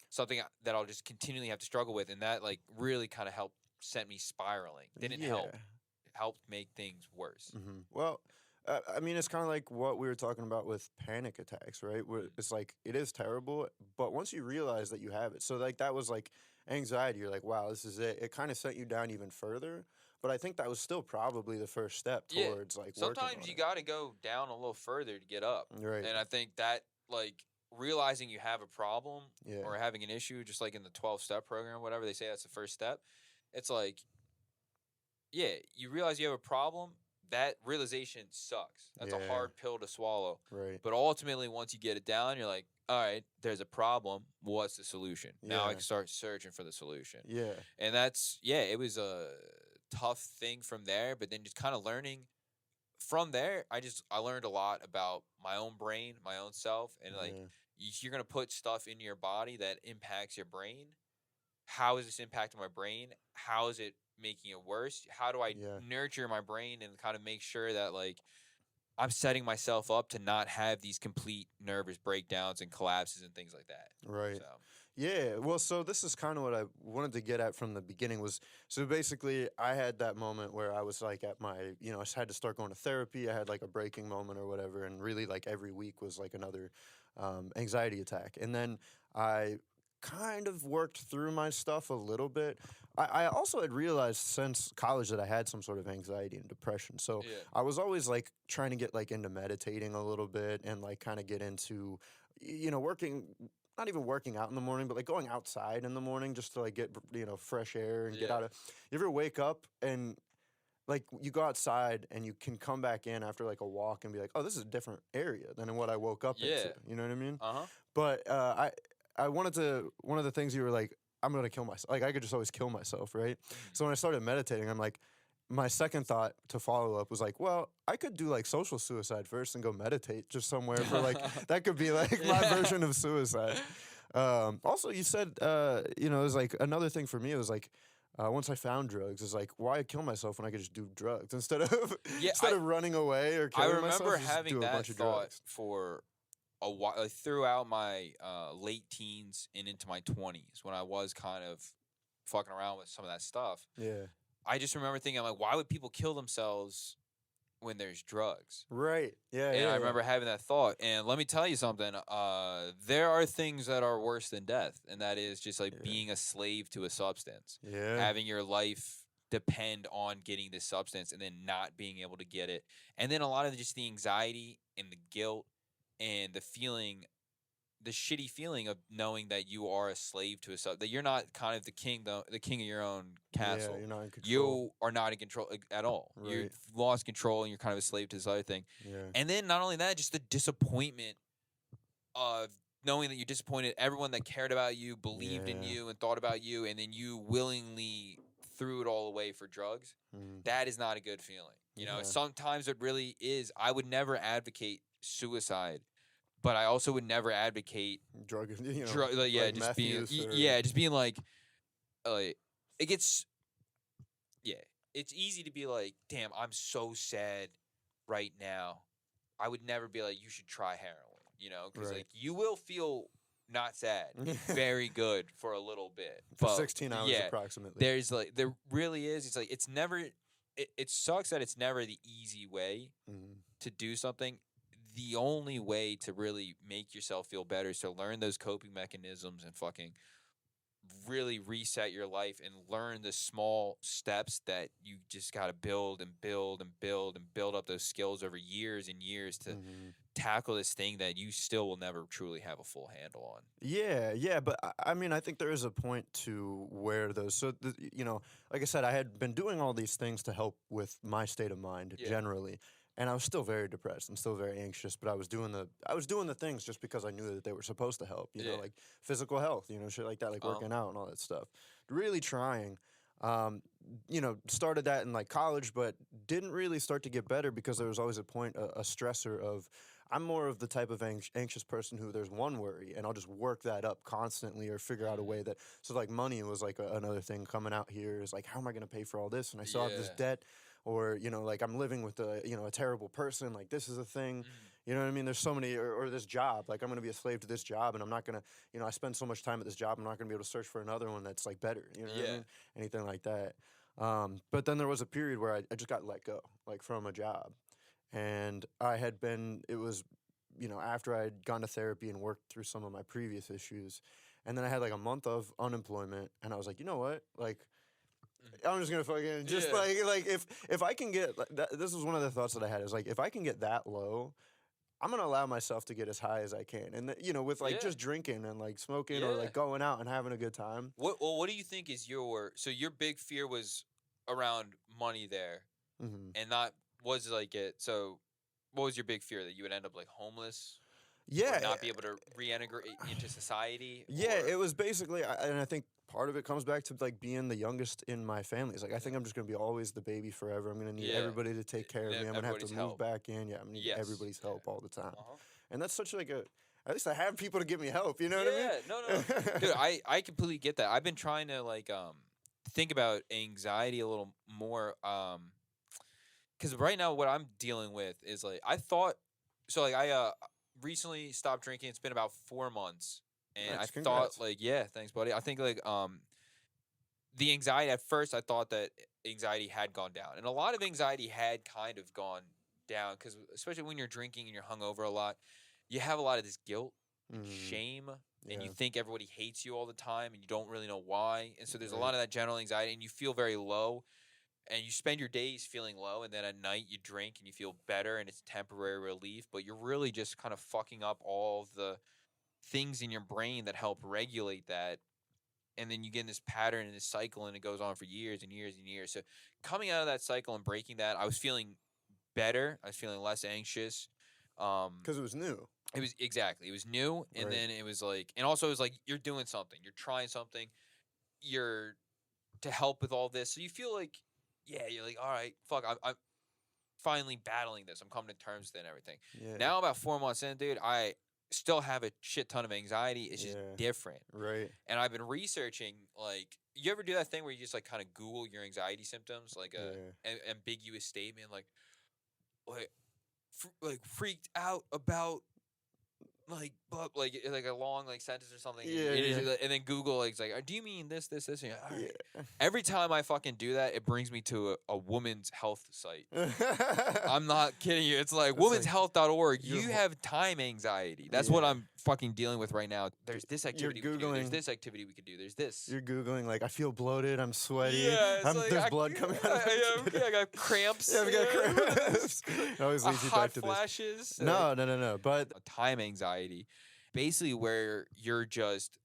something that I'll just continually have to struggle with. And that like really kind of helped sent me spiraling. Didn't help. It helped make things worse. Mm-hmm. Well, I mean, it's kind of like what we were talking about with panic attacks, right? Where it's like, it is terrible, but once you realize that you have it, so like that was like anxiety, you're like, wow, this is it. It kind of sent you down even further, but I think that was still probably the first step towards like sometimes you got to go down a little further to get up. Right. And I think that like realizing you have a problem or having an issue, just like in the 12-step program, whatever they say, that's the first step. It's like, you realize you have a problem. That realization sucks. That's a hard pill to swallow. Right. But ultimately, once you get it down, you're like, all right, there's a problem. What's the solution? Now I can start searching for the solution. Yeah. And that's, it was a tough thing from there. But then just kind of learning from there, I learned a lot about my own brain, my own self. And like, you're going to put stuff in your body that impacts your brain. How is this impacting my brain? How is it making it worse? How do I nurture my brain and kind of make sure that like I'm setting myself up to not have these complete nervous breakdowns and collapses and things like that. Right. Yeah. Well, so this is kind of what I wanted to get at from the beginning was, so basically I had that moment where I was like at my, I just had to start going to therapy. I had like a breaking moment or whatever. And really like every week was like another anxiety attack. And then I kind of worked through my stuff a little bit. I also had realized since college that I had some sort of anxiety and depression. So I was always like trying to get like into meditating a little bit and like kind of get into, working, not even working out in the morning, but like going outside in the morning just to like get, fresh air and get out of, you ever wake up and like you go outside and you can come back in after like a walk and be like, oh, this is a different area than what I woke up into. You know what I mean? But I wanted to, one of the things you were like, I'm going to kill myself. Like I could just always kill myself, right? So when I started meditating, I'm like, my second thought to follow up was like, well, I could do like social suicide first and go meditate just somewhere for like that could be like my version of suicide. Also, you said, it was like another thing for me. It was like once I found drugs, it's like why kill myself when I could just do drugs instead of of running away or killing myself. I remember just having do a that bunch of thought drugs. for a while, like throughout my late teens and into my 20s when I was kind of fucking around with some of that stuff. Yeah. I just remember thinking, like, why would people kill themselves when there's drugs? Right. Yeah. And I remember having that thought. And let me tell you something. There are things that are worse than death, and that is just like being a slave to a substance. Yeah. Having your life depend on getting this substance and then not being able to get it. And then a lot of just the anxiety and the guilt and the feeling, the shitty feeling of knowing that you are a slave to a that you're not kind of the king of your own castle. Yeah, you're not in control. You are not in control at all. Right. You've lost control and you're kind of a slave to this other thing. Yeah. And then not only that, just the disappointment of knowing that you disappointed everyone that cared about you, believed in you, and thought about you, and then you willingly threw it all away for drugs. That is not a good feeling. You know, sometimes it really is. I would never advocate suicide, but I also would never advocate drug just being just being like it gets it's easy to be like, damn, I'm so sad right now. I would never be like, you should try heroin, because like you will feel not sad, very good for a little bit, for 16 hours approximately. There's like there really is. It's like it's never. It sucks that it's never the easy way to do something. The only way to really make yourself feel better is to learn those coping mechanisms and fucking really reset your life and learn the small steps that you just got to build and build and build and build up those skills over years and years to tackle this thing that you still will never truly have a full handle on. Yeah, but I mean, I think there is a point to where those, like I said, I had been doing all these things to help with my state of mind generally. And I was still very depressed. I'm still very anxious, but I was doing the things just because I knew that they were supposed to help, you know, like physical health, shit like that, like working out and all that stuff. Really trying. Started that in like college, but didn't really start to get better because there was always a point, a stressor of, I'm more of the type of anxious person who there's one worry and I'll just work that up constantly or figure out a way that, so like money was like another thing coming out here is like, how am I going to pay for all this? And I still have this debt. Or, like I'm living with a terrible person, like this is a thing, you know what I mean? There's so many, or this job, like I'm going to be a slave to this job and I'm not going to, I spend so much time at this job, I'm not going to be able to search for another one that's like better, you know what I mean? Anything like that. But then there was a period where I just got let go, like from a job. And it was, after I had gone to therapy and worked through some of my previous issues. And then I had like a month of unemployment and I was like, you know what? Like, I'm just gonna fucking like if I can get this was one of the thoughts that I had is like if I can get that low, I'm gonna allow myself to get as high as I can, and with like just drinking and like smoking or like going out and having a good time. What do you think is your big fear was around money there, and not was like it. So what was your big fear, that you would end up like homeless? Yeah, or not be able to reintegrate into society. Yeah, it was basically, and I think part of it comes back to like being the youngest in my family. It's like I think I'm just gonna be always the baby forever. I'm gonna need everybody to take care of me. I'm gonna have to move back in. Yeah, I'm gonna need everybody's help all the time. And that's such like at least I have people to give me help. You know what I mean? No. Dude, I completely get that. I've been trying to like think about anxiety a little more. Because right now what I'm dealing with is like I recently stopped drinking. It's been about 4 months, and I thought like, thanks, buddy. I think like the anxiety at first, I thought that anxiety had gone down, and a lot of anxiety had kind of gone down because especially when you're drinking and you're hungover a lot, you have a lot of this guilt, and shame, and you think everybody hates you all the time, and you don't really know why, and so there's a lot of that general anxiety, and you feel very low. And you spend your days feeling low, and then at night you drink and you feel better, and it's temporary relief, but you're really just kind of fucking up all the things in your brain that help regulate that. And then you get in this pattern and this cycle, and it goes on for years and years and years. So coming out of that cycle and breaking that, I was feeling better. I was feeling less anxious. Because it was new. It was new, and then it was like, and also it was like you're doing something, you're trying something, you're to help with all this, so you feel like yeah, you're like, all right, fuck, I'm finally battling this. I'm coming to terms with it and everything. Yeah. Now about 4 months in, dude, I still have a shit ton of anxiety. It's just different. Right. And I've been researching, like, you ever do that thing where you just like kind of Google your anxiety symptoms, like an ambiguous statement, like freaked out about like a long like sentence or something. And then Google like, it's like, do you mean this? And you're like, all right. Every time I fucking do that, it brings me to a woman's health site. I'm not kidding you. It's like womenshealth.org. You have time anxiety. That's what I'm fucking dealing with right now. There's this activity we could do. There's this activity we could do. There's this. You're Googling, like, I feel bloated. I'm sweaty. Yeah, there's blood coming out of me. I got cramps. Yeah, I've got cramps. It always leads you back to flashes. This. No. But time anxiety, basically where you're just,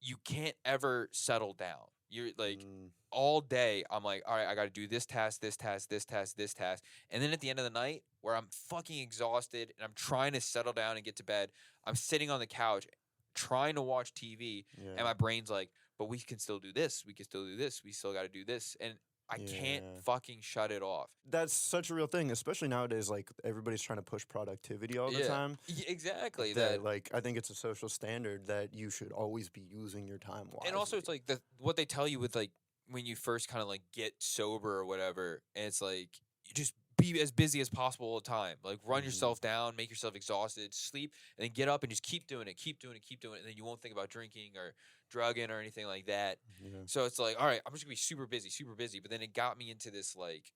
you can't ever settle down. You're like all day, I'm like, all right, I got to do this task, this task, this task, this task. And then at the end of the night, where I'm fucking exhausted and I'm trying to settle down and get to bed, I'm sitting on the couch trying to watch TV, and my brain's like, but we can still do this. We can still do this. We still got to do this. And I can't fucking shut it off. That's such a real thing, especially nowadays. Like, everybody's trying to push productivity all the time. Exactly. That, like, I think it's a social standard that you should always be using your time wisely. And also, it's like what they tell you with, like, when you first kind of like get sober or whatever, and it's like, you just be as busy as possible all the time. Like, run yourself down, make yourself exhausted, sleep, and then get up and just keep doing it, and then you won't think about drinking or drugging or anything like that. So it's like, all right, I'm just gonna be super busy. But then it got me into this like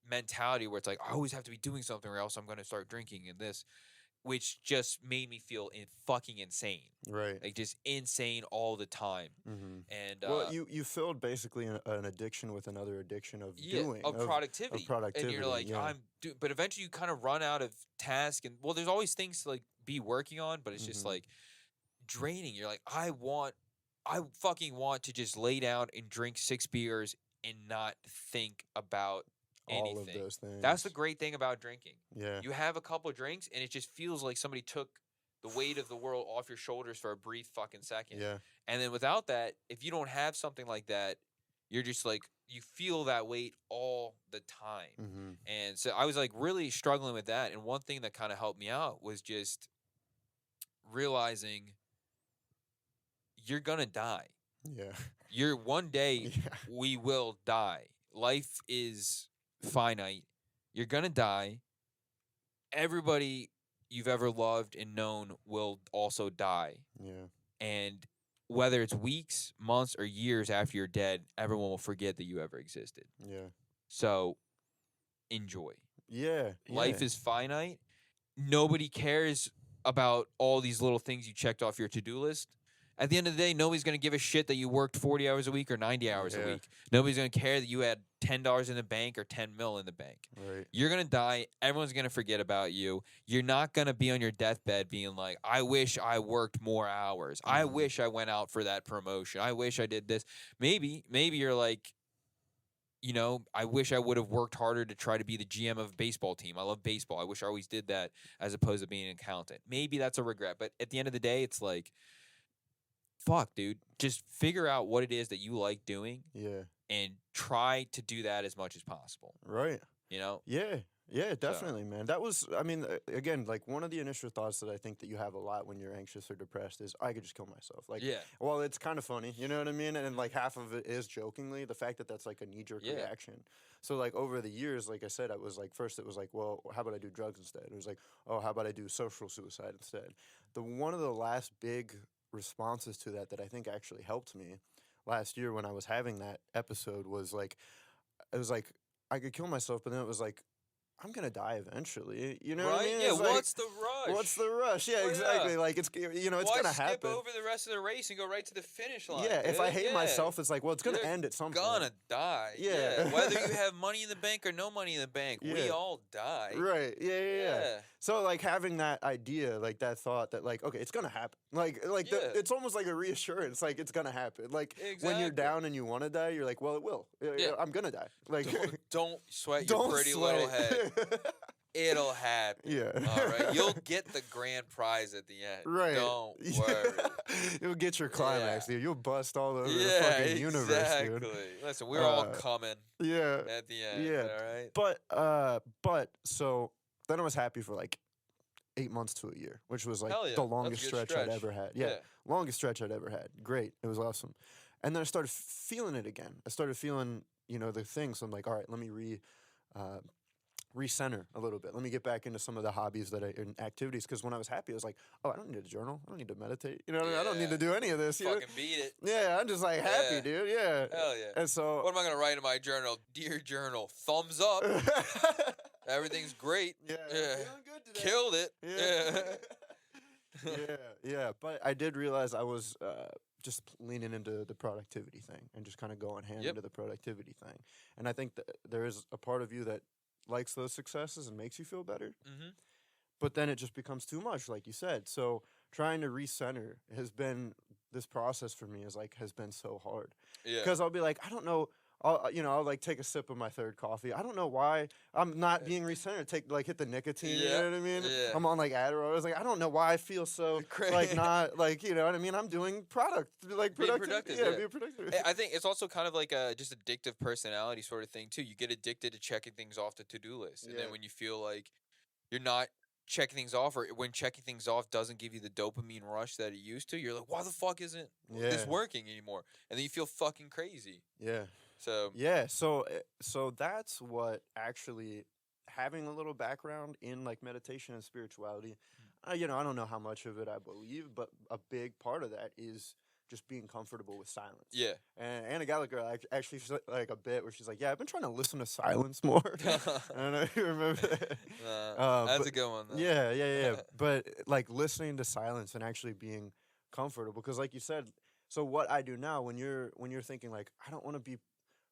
mentality where it's like, I always have to be doing something or else I'm gonna start drinking and this, which just made me feel fucking insane. Right. Like, just insane all the time. And well, you filled basically an addiction with another addiction of doing. Of productivity. And you're like, but eventually you kind of run out of task, and well, there's always things to like be working on, but it's just like draining. You're like, I fucking want to just lay down and drink 6 beers and not think about anything. All of those things. That's the great thing about drinking. Yeah. You have a couple of drinks and it just feels like somebody took the weight of the world off your shoulders for a brief fucking second. Yeah. And then without that, if you don't have something like that, you're just like, you feel that weight all the time. And so I was like really struggling with that. And one thing that kind of helped me out was just realizing you're gonna die. Yeah. One day we will die. Life is finite. You're gonna die. Everybody you've ever loved and known will also die. Yeah. And whether it's weeks, months, or years after you're dead, everyone will forget that you ever existed. Yeah. So enjoy. Yeah. Life is finite. Nobody cares about all these little things you checked off your to-do list. At the end of the day, nobody's going to give a shit that you worked 40 hours a week or 90 hours a week. Nobody's going to care that you had $10 in the bank or 10 mil in the bank. Right. You're going to die. Everyone's going to forget about you. You're not going to be on your deathbed being like, I wish I worked more hours. I wish I went out for that promotion. I wish I did this. Maybe you're like, you know, I wish I would have worked harder to try to be the GM of a baseball team. I love baseball. I wish I always did that as opposed to being an accountant. Maybe that's a regret. But at the end of the day, it's like, fuck, dude. Just figure out what it is that you like doing. Yeah. And try to do that as much as possible. Right. You know? Yeah. Yeah, definitely, man. That was, I mean, again, like one of the initial thoughts that I think that you have a lot when you're anxious or depressed is, I could just kill myself. Like, well, it's kind of funny, you know what I mean? And like half of it is jokingly, the fact that that's like a knee-jerk reaction. So like over the years, like I said, I was like, first it was like, well, how about I do drugs instead? It was like, oh, how about I do social suicide instead? One of the last big responses to that I think actually helped me last year when I was having that episode was like, it was like, I could kill myself, but then it was like, I'm gonna die eventually. You know what I mean? Yeah, it's what's the rush? What's the rush? Yeah, exactly. Like, it's, you know, it's gonna happen. Skip over the rest of the race and go right to the finish line? Yeah, if I hate myself, it's like, well, it's gonna end at some point. You're gonna die. Yeah. Whether you have money in the bank or no money in the bank, we all die. Right. Yeah. So, like, having that idea, like, that thought that, like, okay, it's gonna happen. Like, it's almost like a reassurance. Like, it's gonna happen. Like, when you're down and you want to die, you're like, well, it will. I'm gonna die. Like, don't sweat your pretty little head. It'll happen. Yeah. All right. You'll get the grand prize at the end. Right. Don't worry. You'll get your climax, Yeah. dude. You'll bust all over the Yeah, fucking universe, dude. exactly. Listen, we're all coming Yeah. at the end. Yeah. All right. But so then I was happy for like 8 months to a year, which was like Hell yeah. the That's a longest good stretch I'd ever had. Yeah, Yeah. longest stretch I'd ever had. Great. It was awesome. And then I started feeling it again. I started feeling, the thing. So I'm like, all right, let me recenter a little bit. Let me get back into some of the hobbies and activities. Because when I was happy, I was like, oh, I don't need to journal. I don't need to meditate. You know what I mean? I don't need to do any of this. Fucking beat it. Yeah, I'm just like happy, Yeah. dude. Yeah. Hell yeah. And so What am I going to write in my journal? Dear journal, thumbs up. Everything's great. Yeah. Yeah. Feeling good today. Killed it. Yeah. yeah. But I did realize I was just leaning into the productivity thing and just kind of going hand into the productivity thing. And I think that there is a part of you that likes those successes and makes you feel better. Mm-hmm. But then it just becomes too much, like you said. So trying to recenter has been this process for me has been so hard. Yeah. Because I'll be like, I don't know. I'll like take a sip of my third coffee. I don't know why I'm not being recentered. Hit the nicotine. You know what I mean? Yeah. I'm on like Adderall. I was like, I don't know why I feel so not you know what I mean? I'm doing productive. Being productive. Yeah, being productive. I think it's also kind of like a just addictive personality sort of thing too. You get addicted to checking things off the to-do list, and then when you feel like you're not checking things off, or when checking things off doesn't give you the dopamine rush that it used to, you're like, why the fuck isn't this working anymore? And then you feel fucking crazy. Yeah. So so that's what actually having a little background in like meditation and spirituality. I don't know how much of it I believe, but a big part of that is just being comfortable with silence. Yeah. And Anna Gallagher actually like a bit where she's like, yeah, I've been trying to listen to silence more. I don't know if you remember that. That's a good one, though. Yeah. But like listening to silence and actually being comfortable, because like you said, so what I do now when you're thinking like, I don't want to be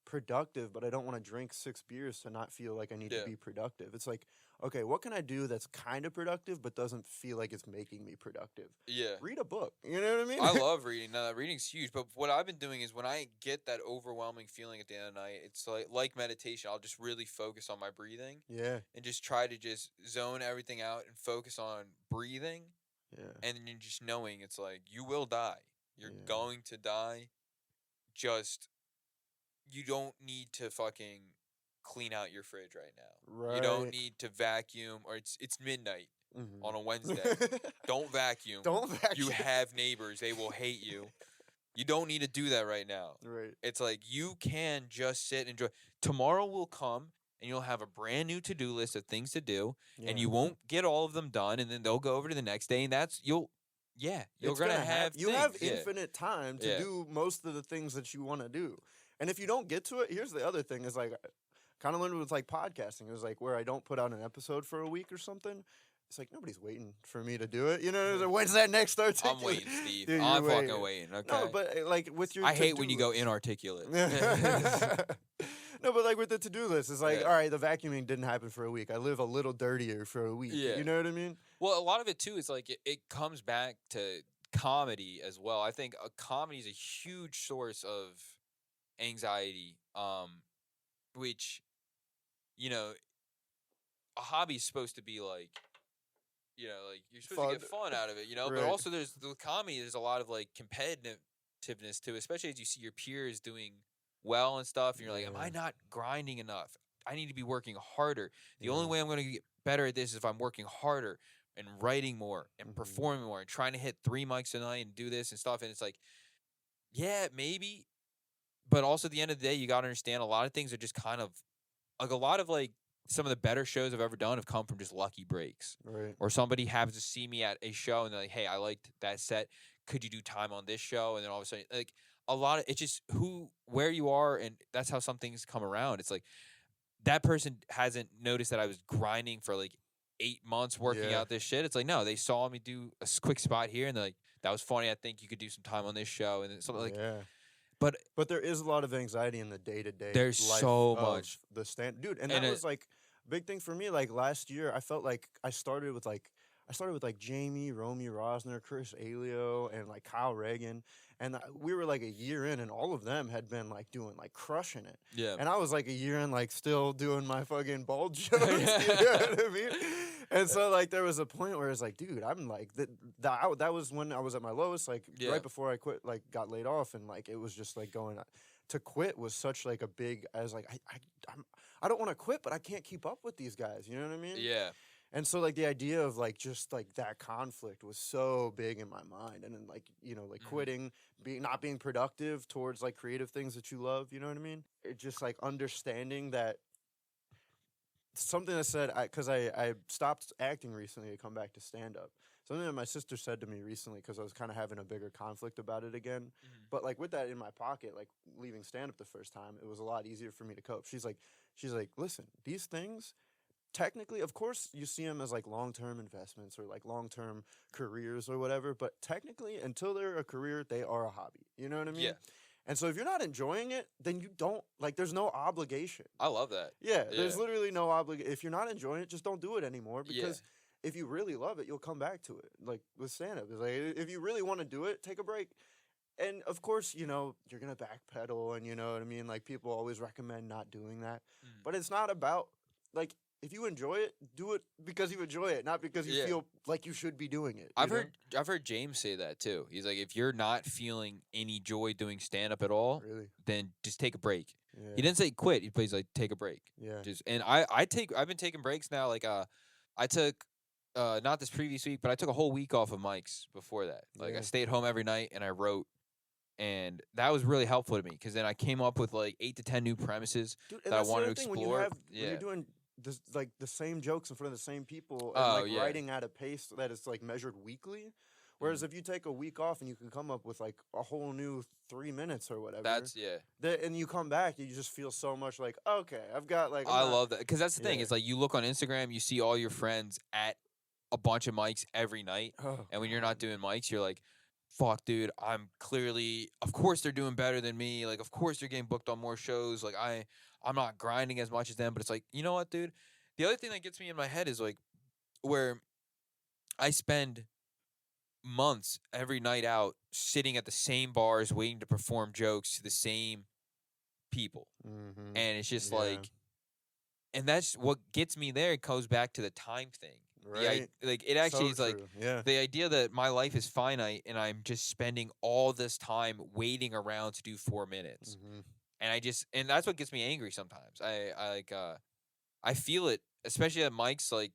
productive, but I don't want to drink 6 beers to not feel like I need to be productive. It's like, okay, what can I do that's kind of productive but doesn't feel like it's making me productive? Yeah. Read a book. You know what I mean? I love reading. No, reading's huge. But what I've been doing is when I get that overwhelming feeling at the end of the night, it's like meditation. I'll just really focus on my breathing. Yeah. And just try to just zone everything out and focus on breathing. Yeah. And then just knowing it's like, you will die. You're going to die. Just, you don't need to fucking clean out your fridge right now. Right. You don't need to vacuum, or it's midnight on a Wednesday. Don't vacuum. Don't vacuum. You have neighbors. They will hate you. You don't need to do that right now. Right. It's like you can just sit and enjoy. Tomorrow will come and you'll have a brand new to-do list of things to do, and you won't get all of them done, and then they'll go over to the next day, and you're gonna have you things. have infinite time to do most of the things that you want to do. And if you don't get to it, here's the other thing is like kind of learned with like podcasting. It was like where I don't put out an episode for a week or something. It's like nobody's waiting for me to do it. You know, when's that next articulate? I'm waiting, Steve. Dude, I'm fucking waiting. Okay. No, but like with your I hate when you go inarticulate. No, but like with the to-do list, it's like, all right, the vacuuming didn't happen for a week. I live a little dirtier for a week. Yeah. You know what I mean? Well, a lot of it too is like it comes back to comedy as well. I think comedy is a huge source of anxiety, which, a hobby is supposed to be like, like you're supposed to get fun out of it, Right. but also there's a lot of like competitiveness to it, especially as you see your peers doing well and stuff, and you're like, am I not grinding enough? I need to be working harder. The only way I'm going to get better at this is if I'm working harder and writing more and performing more and trying to hit 3 mics a night and do this and stuff. And it's like, yeah, maybe. But also at the end of the day, you got to understand a lot of things are just kind of like a lot of like some of the better shows I've ever done have come from just lucky breaks. Right. Or somebody happens to see me at a show and they're like, hey, I liked that set. Could you do time on this show? And then all of a sudden, like a lot of it's just where you are. And that's how some things come around. It's like that person hasn't noticed that I was grinding for like 8 months working out this shit. It's like, no, they saw me do a quick spot here and they're like, that was funny. I think you could do some time on this show. And then something like, But there is a lot of anxiety in the day-to-day. There's life so of much. the stand, dude, and that was like a big thing for me. Like last year, I felt like I started with like I started with like Jamie, Romy Rosner, Chris Alio, and like Kyle Reagan, and we were like a year in, and all of them had been like doing like crushing it. Yeah. And I was like a year in, like still doing my fucking bald jokes. You know what I mean? And so like there was a point where it's like, dude, I'm like that was when I was at my lowest, like right before I quit, like got laid off, and like it was just like going to quit was such like a big. I was like, I don't want to quit, but I can't keep up with these guys. You know what I mean? Yeah. And so like the idea of like just like that conflict was so big in my mind, and then like like quitting, not being productive towards like creative things that you love. You know what I mean? It just like understanding that something I said because I stopped acting recently to come back to stand up. Something that my sister said to me recently because I was kind of having a bigger conflict about it again. But like with that in my pocket, like leaving stand up the first time, it was a lot easier for me to cope. She's like, listen, these things. Technically, of course, you see them as like long-term investments or like long-term careers or whatever. But technically, until they're a career, they are a hobby. You know what I mean? Yeah. And so if you're not enjoying it, then you don't like. There's no obligation. I love that. Yeah, there's literally no obligation. If you're not enjoying it, just don't do it anymore. Because if you really love it, you'll come back to it. Like with stand-up, it's like if you really want to do it, take a break. And of course, you're gonna backpedal, and you know what I mean. Like people always recommend not doing that, but it's not about like. If you enjoy it, do it because you enjoy it, not because you feel like you should be doing it. I've heard James say that too. He's like, if you're not feeling any joy doing stand up at all, then just take a break. Yeah. He didn't say quit. He's like, take a break. Yeah. I've been taking breaks now. Like I took not this previous week, but I took a whole week off of mics before that. Like I stayed home every night and I wrote. And that was really helpful to me because then I came up with like 8 to 10 new premises that I wanted to explore. When you're doing this, like the same jokes in front of the same people and writing at a pace that is like measured weekly. Whereas if you take a week off and you can come up with like a whole new 3 minutes or whatever, and you come back, you just feel so much like, okay, I've got like. I love that because that's the thing. It's like you look on Instagram, you see all your friends at a bunch of mics every night, and when you're not doing mics, you're like, fuck, dude, I'm clearly, of course they're doing better than me. Like, of course they're getting booked on more shows. Like, I'm not grinding as much as them, but it's like, you know what, dude? The other thing that gets me in my head is like where I spend months every night out sitting at the same bars waiting to perform jokes to the same people. And it's just like, and that's what gets me there. It goes back to the time thing. Right. Like it actually is like the idea that my life is finite and I'm just spending all this time waiting around to do 4 minutes. And that's what gets me angry sometimes. I feel it, especially at mics, like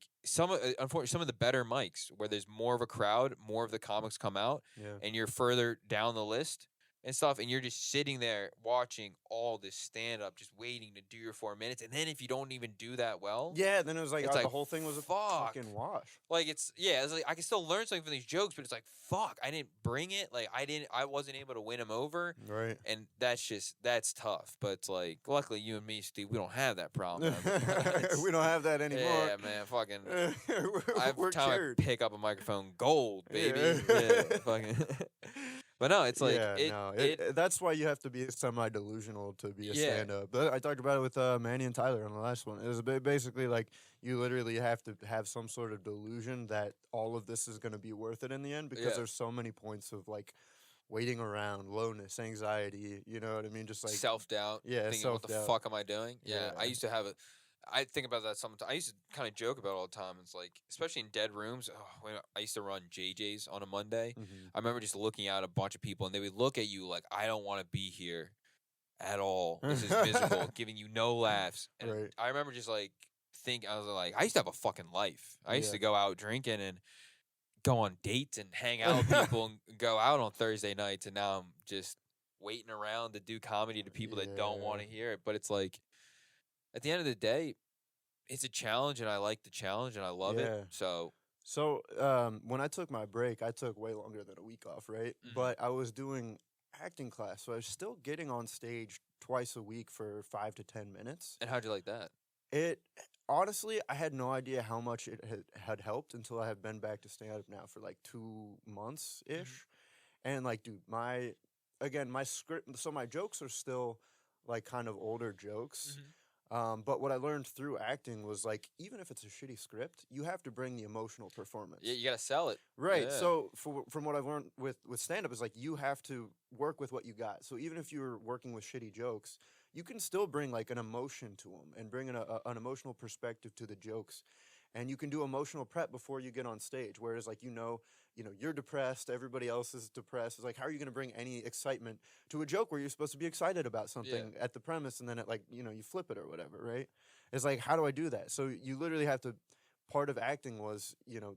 unfortunately some of the better mics where there's more of a crowd, more of the comics come out and you're further down the list and stuff, and you're just sitting there watching all this stand up, just waiting to do your 4 minutes, and then if you don't even do that well, then it was like, the whole thing was a fucking wash. Like it's like I can still learn something from these jokes, but it's like fuck, I didn't bring it. Like I wasn't able to win them over, right? And that's tough. But it's like luckily you and me, Steve, we don't have that problem. We don't have that anymore. Yeah, man, fucking. Every time cured. I pick up a microphone, gold, baby. Fucking. But no, it's like that's why you have to be semi-delusional to be a stand-up. But I talked about it with Manny and Tyler on the last one. It was basically like you literally have to have some sort of delusion that all of this is going to be worth it in the end because there's so many points of like waiting around, lowness, anxiety. You know what I mean? Just like self-doubt. Yeah, thinking, what the fuck am I doing? Yeah, I used to have it. I think about that sometimes. I used to kind of joke about it all the time. It's like, especially in dead rooms. When I used to run JJ's on a Monday. I remember just looking out a bunch of people, and they would look at you like, I don't want to be here at all. This is miserable, giving you no laughs. And I remember just like I was like, I used to have a fucking life. I used to go out drinking and go on dates and hang out with people and go out on Thursday nights. And now I'm just waiting around to do comedy to people that don't want to hear it. But it's like, at the end of the day, it's a challenge, and I like the challenge, and I love it. So when I took my break, I took way longer than a week off, right? But I was doing acting class, so I was still getting on stage twice a week for 5 to 10 minutes. And how'd you like that? It honestly, I had no idea how much it had helped until I have been back to stand up now for like 2 months ish, and like, dude, my script. So my jokes are still like kind of older jokes. But what I learned through acting was like, even if it's a shitty script, you have to bring the emotional performance. Yeah, you gotta sell it. Right. Yeah. So from what I've learned with stand up is like you have to work with what you got. So even if you're working with shitty jokes, you can still bring like an emotion to them and bring an emotional perspective to the jokes. And you can do emotional prep before you get on stage. Whereas like you're depressed, everybody else is depressed. It's like how are you going to bring any excitement to a joke where you're supposed to be excited about something at the premise and then it like you flip it or whatever, right? It's like how do I do that? So you literally have to part of acting was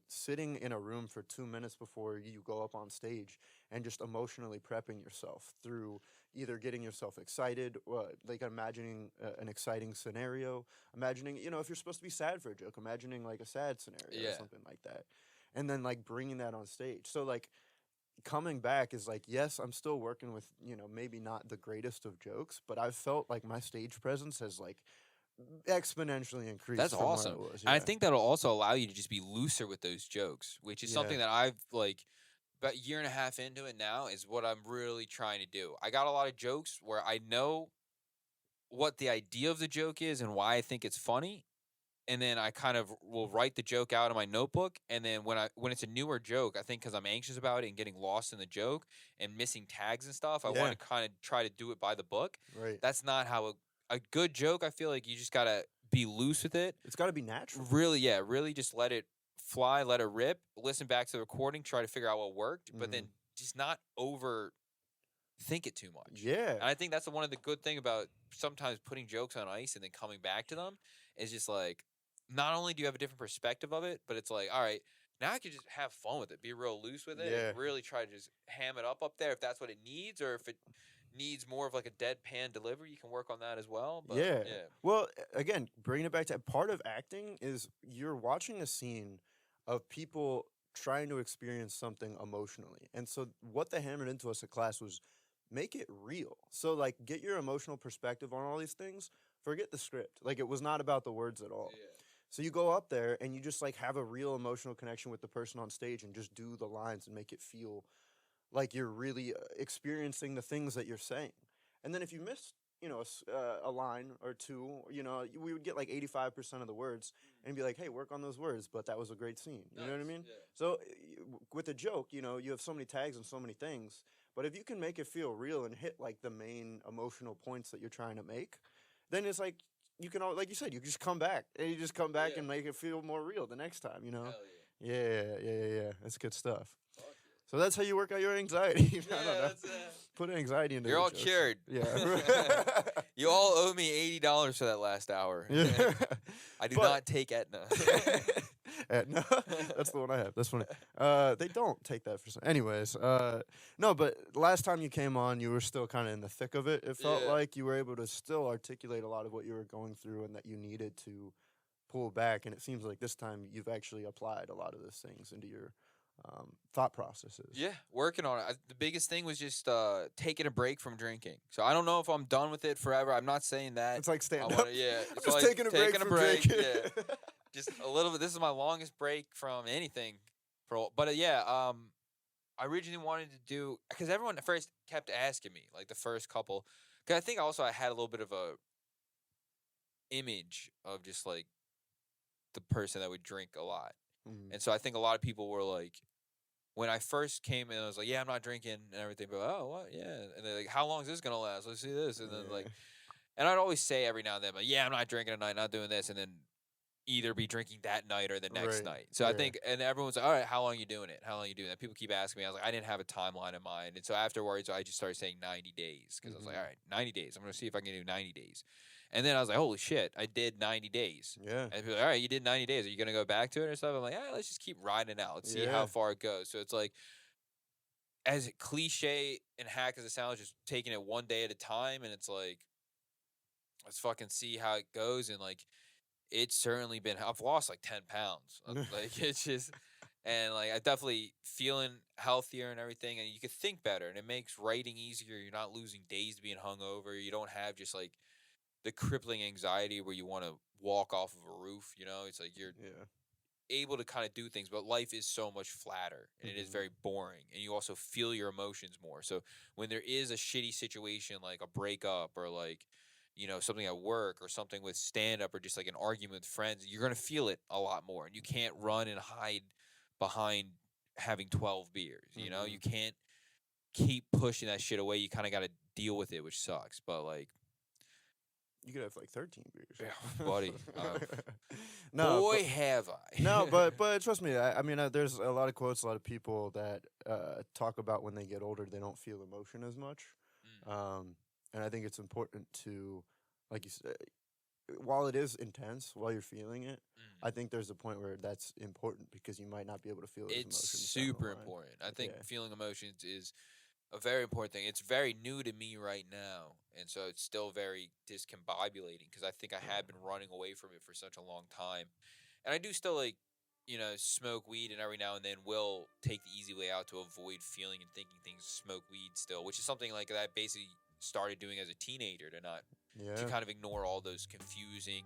sitting in a room for 2 minutes before you go up on stage and just emotionally prepping yourself through either getting yourself excited like imagining an exciting scenario, imagining if you're supposed to be sad for a joke, imagining like a sad scenario or something like that, and then like bringing that on stage. So like coming back is like, yes, I'm still working with maybe not the greatest of jokes, but I've felt like my stage presence has like exponentially increased. That's from awesome. where it was. And I think that'll also allow you to just be looser with those jokes, which is something that I've like about a year and a half into it now is what I'm really trying to do. I got a lot of jokes where I know what the idea of the joke is and why I think it's funny. And then I kind of will write the joke out in my notebook. And then when it's a newer joke, I think because I'm anxious about it and getting lost in the joke and missing tags and stuff, I want to kind of try to do it by the book. Right. That's not how a good joke. I feel like you just gotta be loose with it. It's got to be natural. Really, yeah, really just let it fly, let it rip. Listen back to the recording, try to figure out what worked, but then just not over think it too much. Yeah. And I think that's one of the good thing about sometimes putting jokes on ice and then coming back to them is just like not only do you have a different perspective of it, but it's like, all right, now I can just have fun with it, be real loose with it, and really try to just ham it up there if that's what it needs, or if it needs more of like a deadpan delivery, you can work on that as well. But yeah. Well, again, bringing it back to part of acting is you're watching a scene of people trying to experience something emotionally. And so what they hammered into us at class was make it real. So like get your emotional perspective on all these things. Forget the script. Like it was not about the words at all. Yeah. So you go up there and you just like have a real emotional connection with the person on stage and just do the lines and make it feel like you're really experiencing the things that you're saying. And then if you miss, a line or two, we would get like 85% of the words and be like, hey, work on those words, but that was a great scene. You know what I mean? Yeah. So with a joke, you have so many tags and so many things, but if you can make it feel real and hit like the main emotional points that you're trying to make, then it's like, you can, like you said, you can just come back and you just come back and make it feel more real the next time, Hell Yeah. That's good stuff. So that's how you work out your anxiety. That's Put anxiety into you're all jokes. cured. Yeah. You all owe me $80 for that last hour. Yeah. I do not take Aetna. Aetna? That's the one I have. That's funny. They don't take that for some. Anyways, no, but last time you came on, you were still kind of in the thick of it. It felt like you were able to still articulate a lot of what you were going through and that you needed to pull back. And it seems like this time you've actually applied a lot of those things into your thought processes. Yeah, working on it. The biggest thing was just taking a break from drinking. So I don't know if I'm done with it forever. I'm not saying that. It's like stand up. It's just like taking a break from drinking. Yeah, just a little bit. This is my longest break from anything. But I originally wanted to do because everyone at first kept asking me like the first couple. Because I think also I had a little bit of a image of just like the person that would drink a lot. And so I think a lot of people were like, when I first came in, I was like, yeah, I'm not drinking and everything. But, oh, what? Yeah. And they're like, how long is this going to last? Let's see this. And then and I'd always say every now and then, like, yeah, I'm not drinking tonight, not doing this. And then either be drinking that night or the next night. So I think, and everyone's like, all right, how long are you doing it? How long are you doing that? People keep asking me. I was like, I didn't have a timeline in mind. And so afterwards, I just started saying 90 days because I was like, all right, 90 days. I'm going to see if I can do 90 days. And then I was like, holy shit, I did 90 days. Yeah. And people are like, all right, you did 90 days. Are you going to go back to it or stuff? I'm like, yeah, let's just keep riding it out. Let's see how far it goes. So it's like, as cliche and hack as it sounds, just taking it one day at a time. And it's like, let's fucking see how it goes. And like, it's certainly been, I've lost like 10 pounds. Like, it's just, and like, I definitely feeling healthier and everything. And you can think better and it makes writing easier. You're not losing days being hungover. You don't have just like the crippling anxiety where you want to walk off of a roof. It's like you're able to kind of do things, but life is so much flatter and it is very boring. And you also feel your emotions more. So when there is a shitty situation, like a breakup or like, something at work or something with stand up or just like an argument with friends, you're going to feel it a lot more. And you can't run and hide behind having 12 beers. You can't keep pushing that shit away. You kind of got to deal with it, which sucks. But like, you could have like 13 beers. Yeah, buddy. No, boy, have I. No, but trust me. I mean, there's a lot of quotes, a lot of people that talk about when they get older, they don't feel emotion as much. And I think it's important to, like you said, while it is intense, while you're feeling it, I think there's a point where that's important because you might not be able to feel those emotions. It's super important. I think feeling emotions is a very important thing. It's very new to me right now, and so it's still very discombobulating because I think I have been running away from it for such a long time. And I do still smoke weed, and every now and then will take the easy way out to avoid feeling and thinking things, smoke weed still, which is something like that I basically started doing as a teenager to kind of ignore all those confusing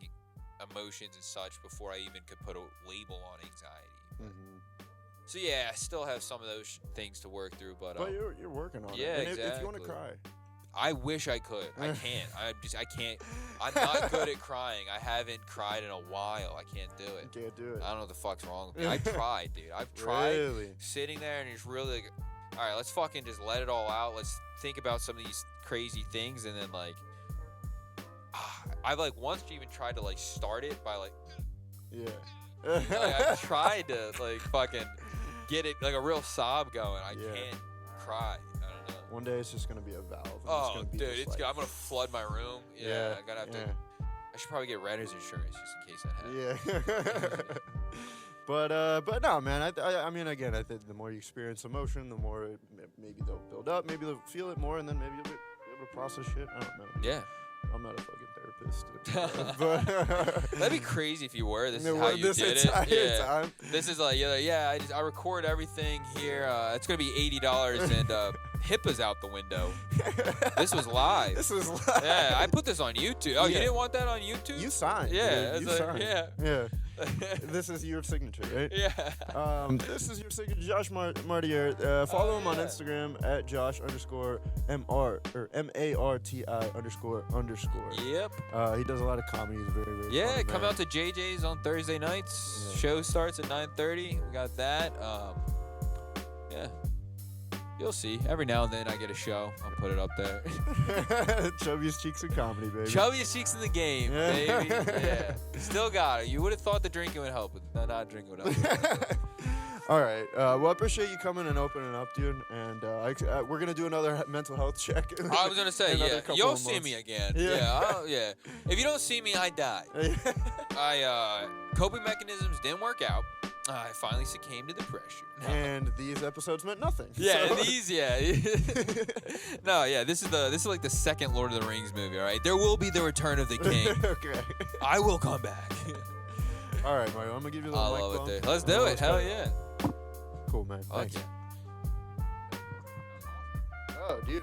emotions and such before I even could put a label on anxiety. So yeah, I still have some of those things to work through, but you're working on it. Yeah, and exactly. If you want to cry, I wish I could. I can't. I can't. I'm not good at crying. I haven't cried in a while. I can't do it. You can't do it. I don't know what the fuck's wrong with me. I tried, dude. I've tried sitting there and just really like, all right, let's fucking just let it all out. Let's think about some of these crazy things, and then I've once even tried to start it by I've tried to fucking get it a real sob going. I can't cry. I don't know. One day it's just gonna be a valve. Oh, dude, I'm gonna flood my room. Yeah, I'm gonna have to. I should probably get renter's insurance just in case that happens. Yeah. But no, man. I mean, again, I think the more you experience emotion, the more maybe they'll build up. Maybe they'll feel it more, and then maybe you'll be able to process shit. I don't know. Yeah. I'm not a fucking therapist. But that'd be crazy if you were. This is how you did it. Time. This is I record everything here. It's gonna be $80 and HIPAA's out the window. This was live. Yeah, I put this on YouTube. Oh, you didn't want that on YouTube? You signed. Yeah, dude. You signed. Yeah. This is your signature, right? Yeah. This is your signature, Josh Martier. Follow him on Instagram at Josh_MR or MARTI__. Yep. He does a lot of comedy. He's very, very funny, come man. out to JJ's on Thursday nights. Yeah. Show starts at 9:30. We got that. Yeah. You'll see. Every now and then I get a show. I'll put it up there. Chubbiest cheeks in comedy, baby. Chubbiest cheeks in the game, baby. Yeah. Still got it. You would have thought the drinking would help, but not drinking would help. All right. Well, I appreciate you coming and opening up, dude. And we're going to do another mental health check. I was going to say, you'll see me again. Yeah. If you don't see me, I die. Coping mechanisms didn't work out. I finally succumbed to depression. And these episodes meant nothing. Yeah, so. No, yeah, this is like the second Lord of the Rings movie, all right? There will be the return of the king. Okay. I will come back. All right, Mario, I'm going to give you a little mic love it, dude. Let's do it. Hell yeah. Cool, man. Thanks. Okay. Oh, dude.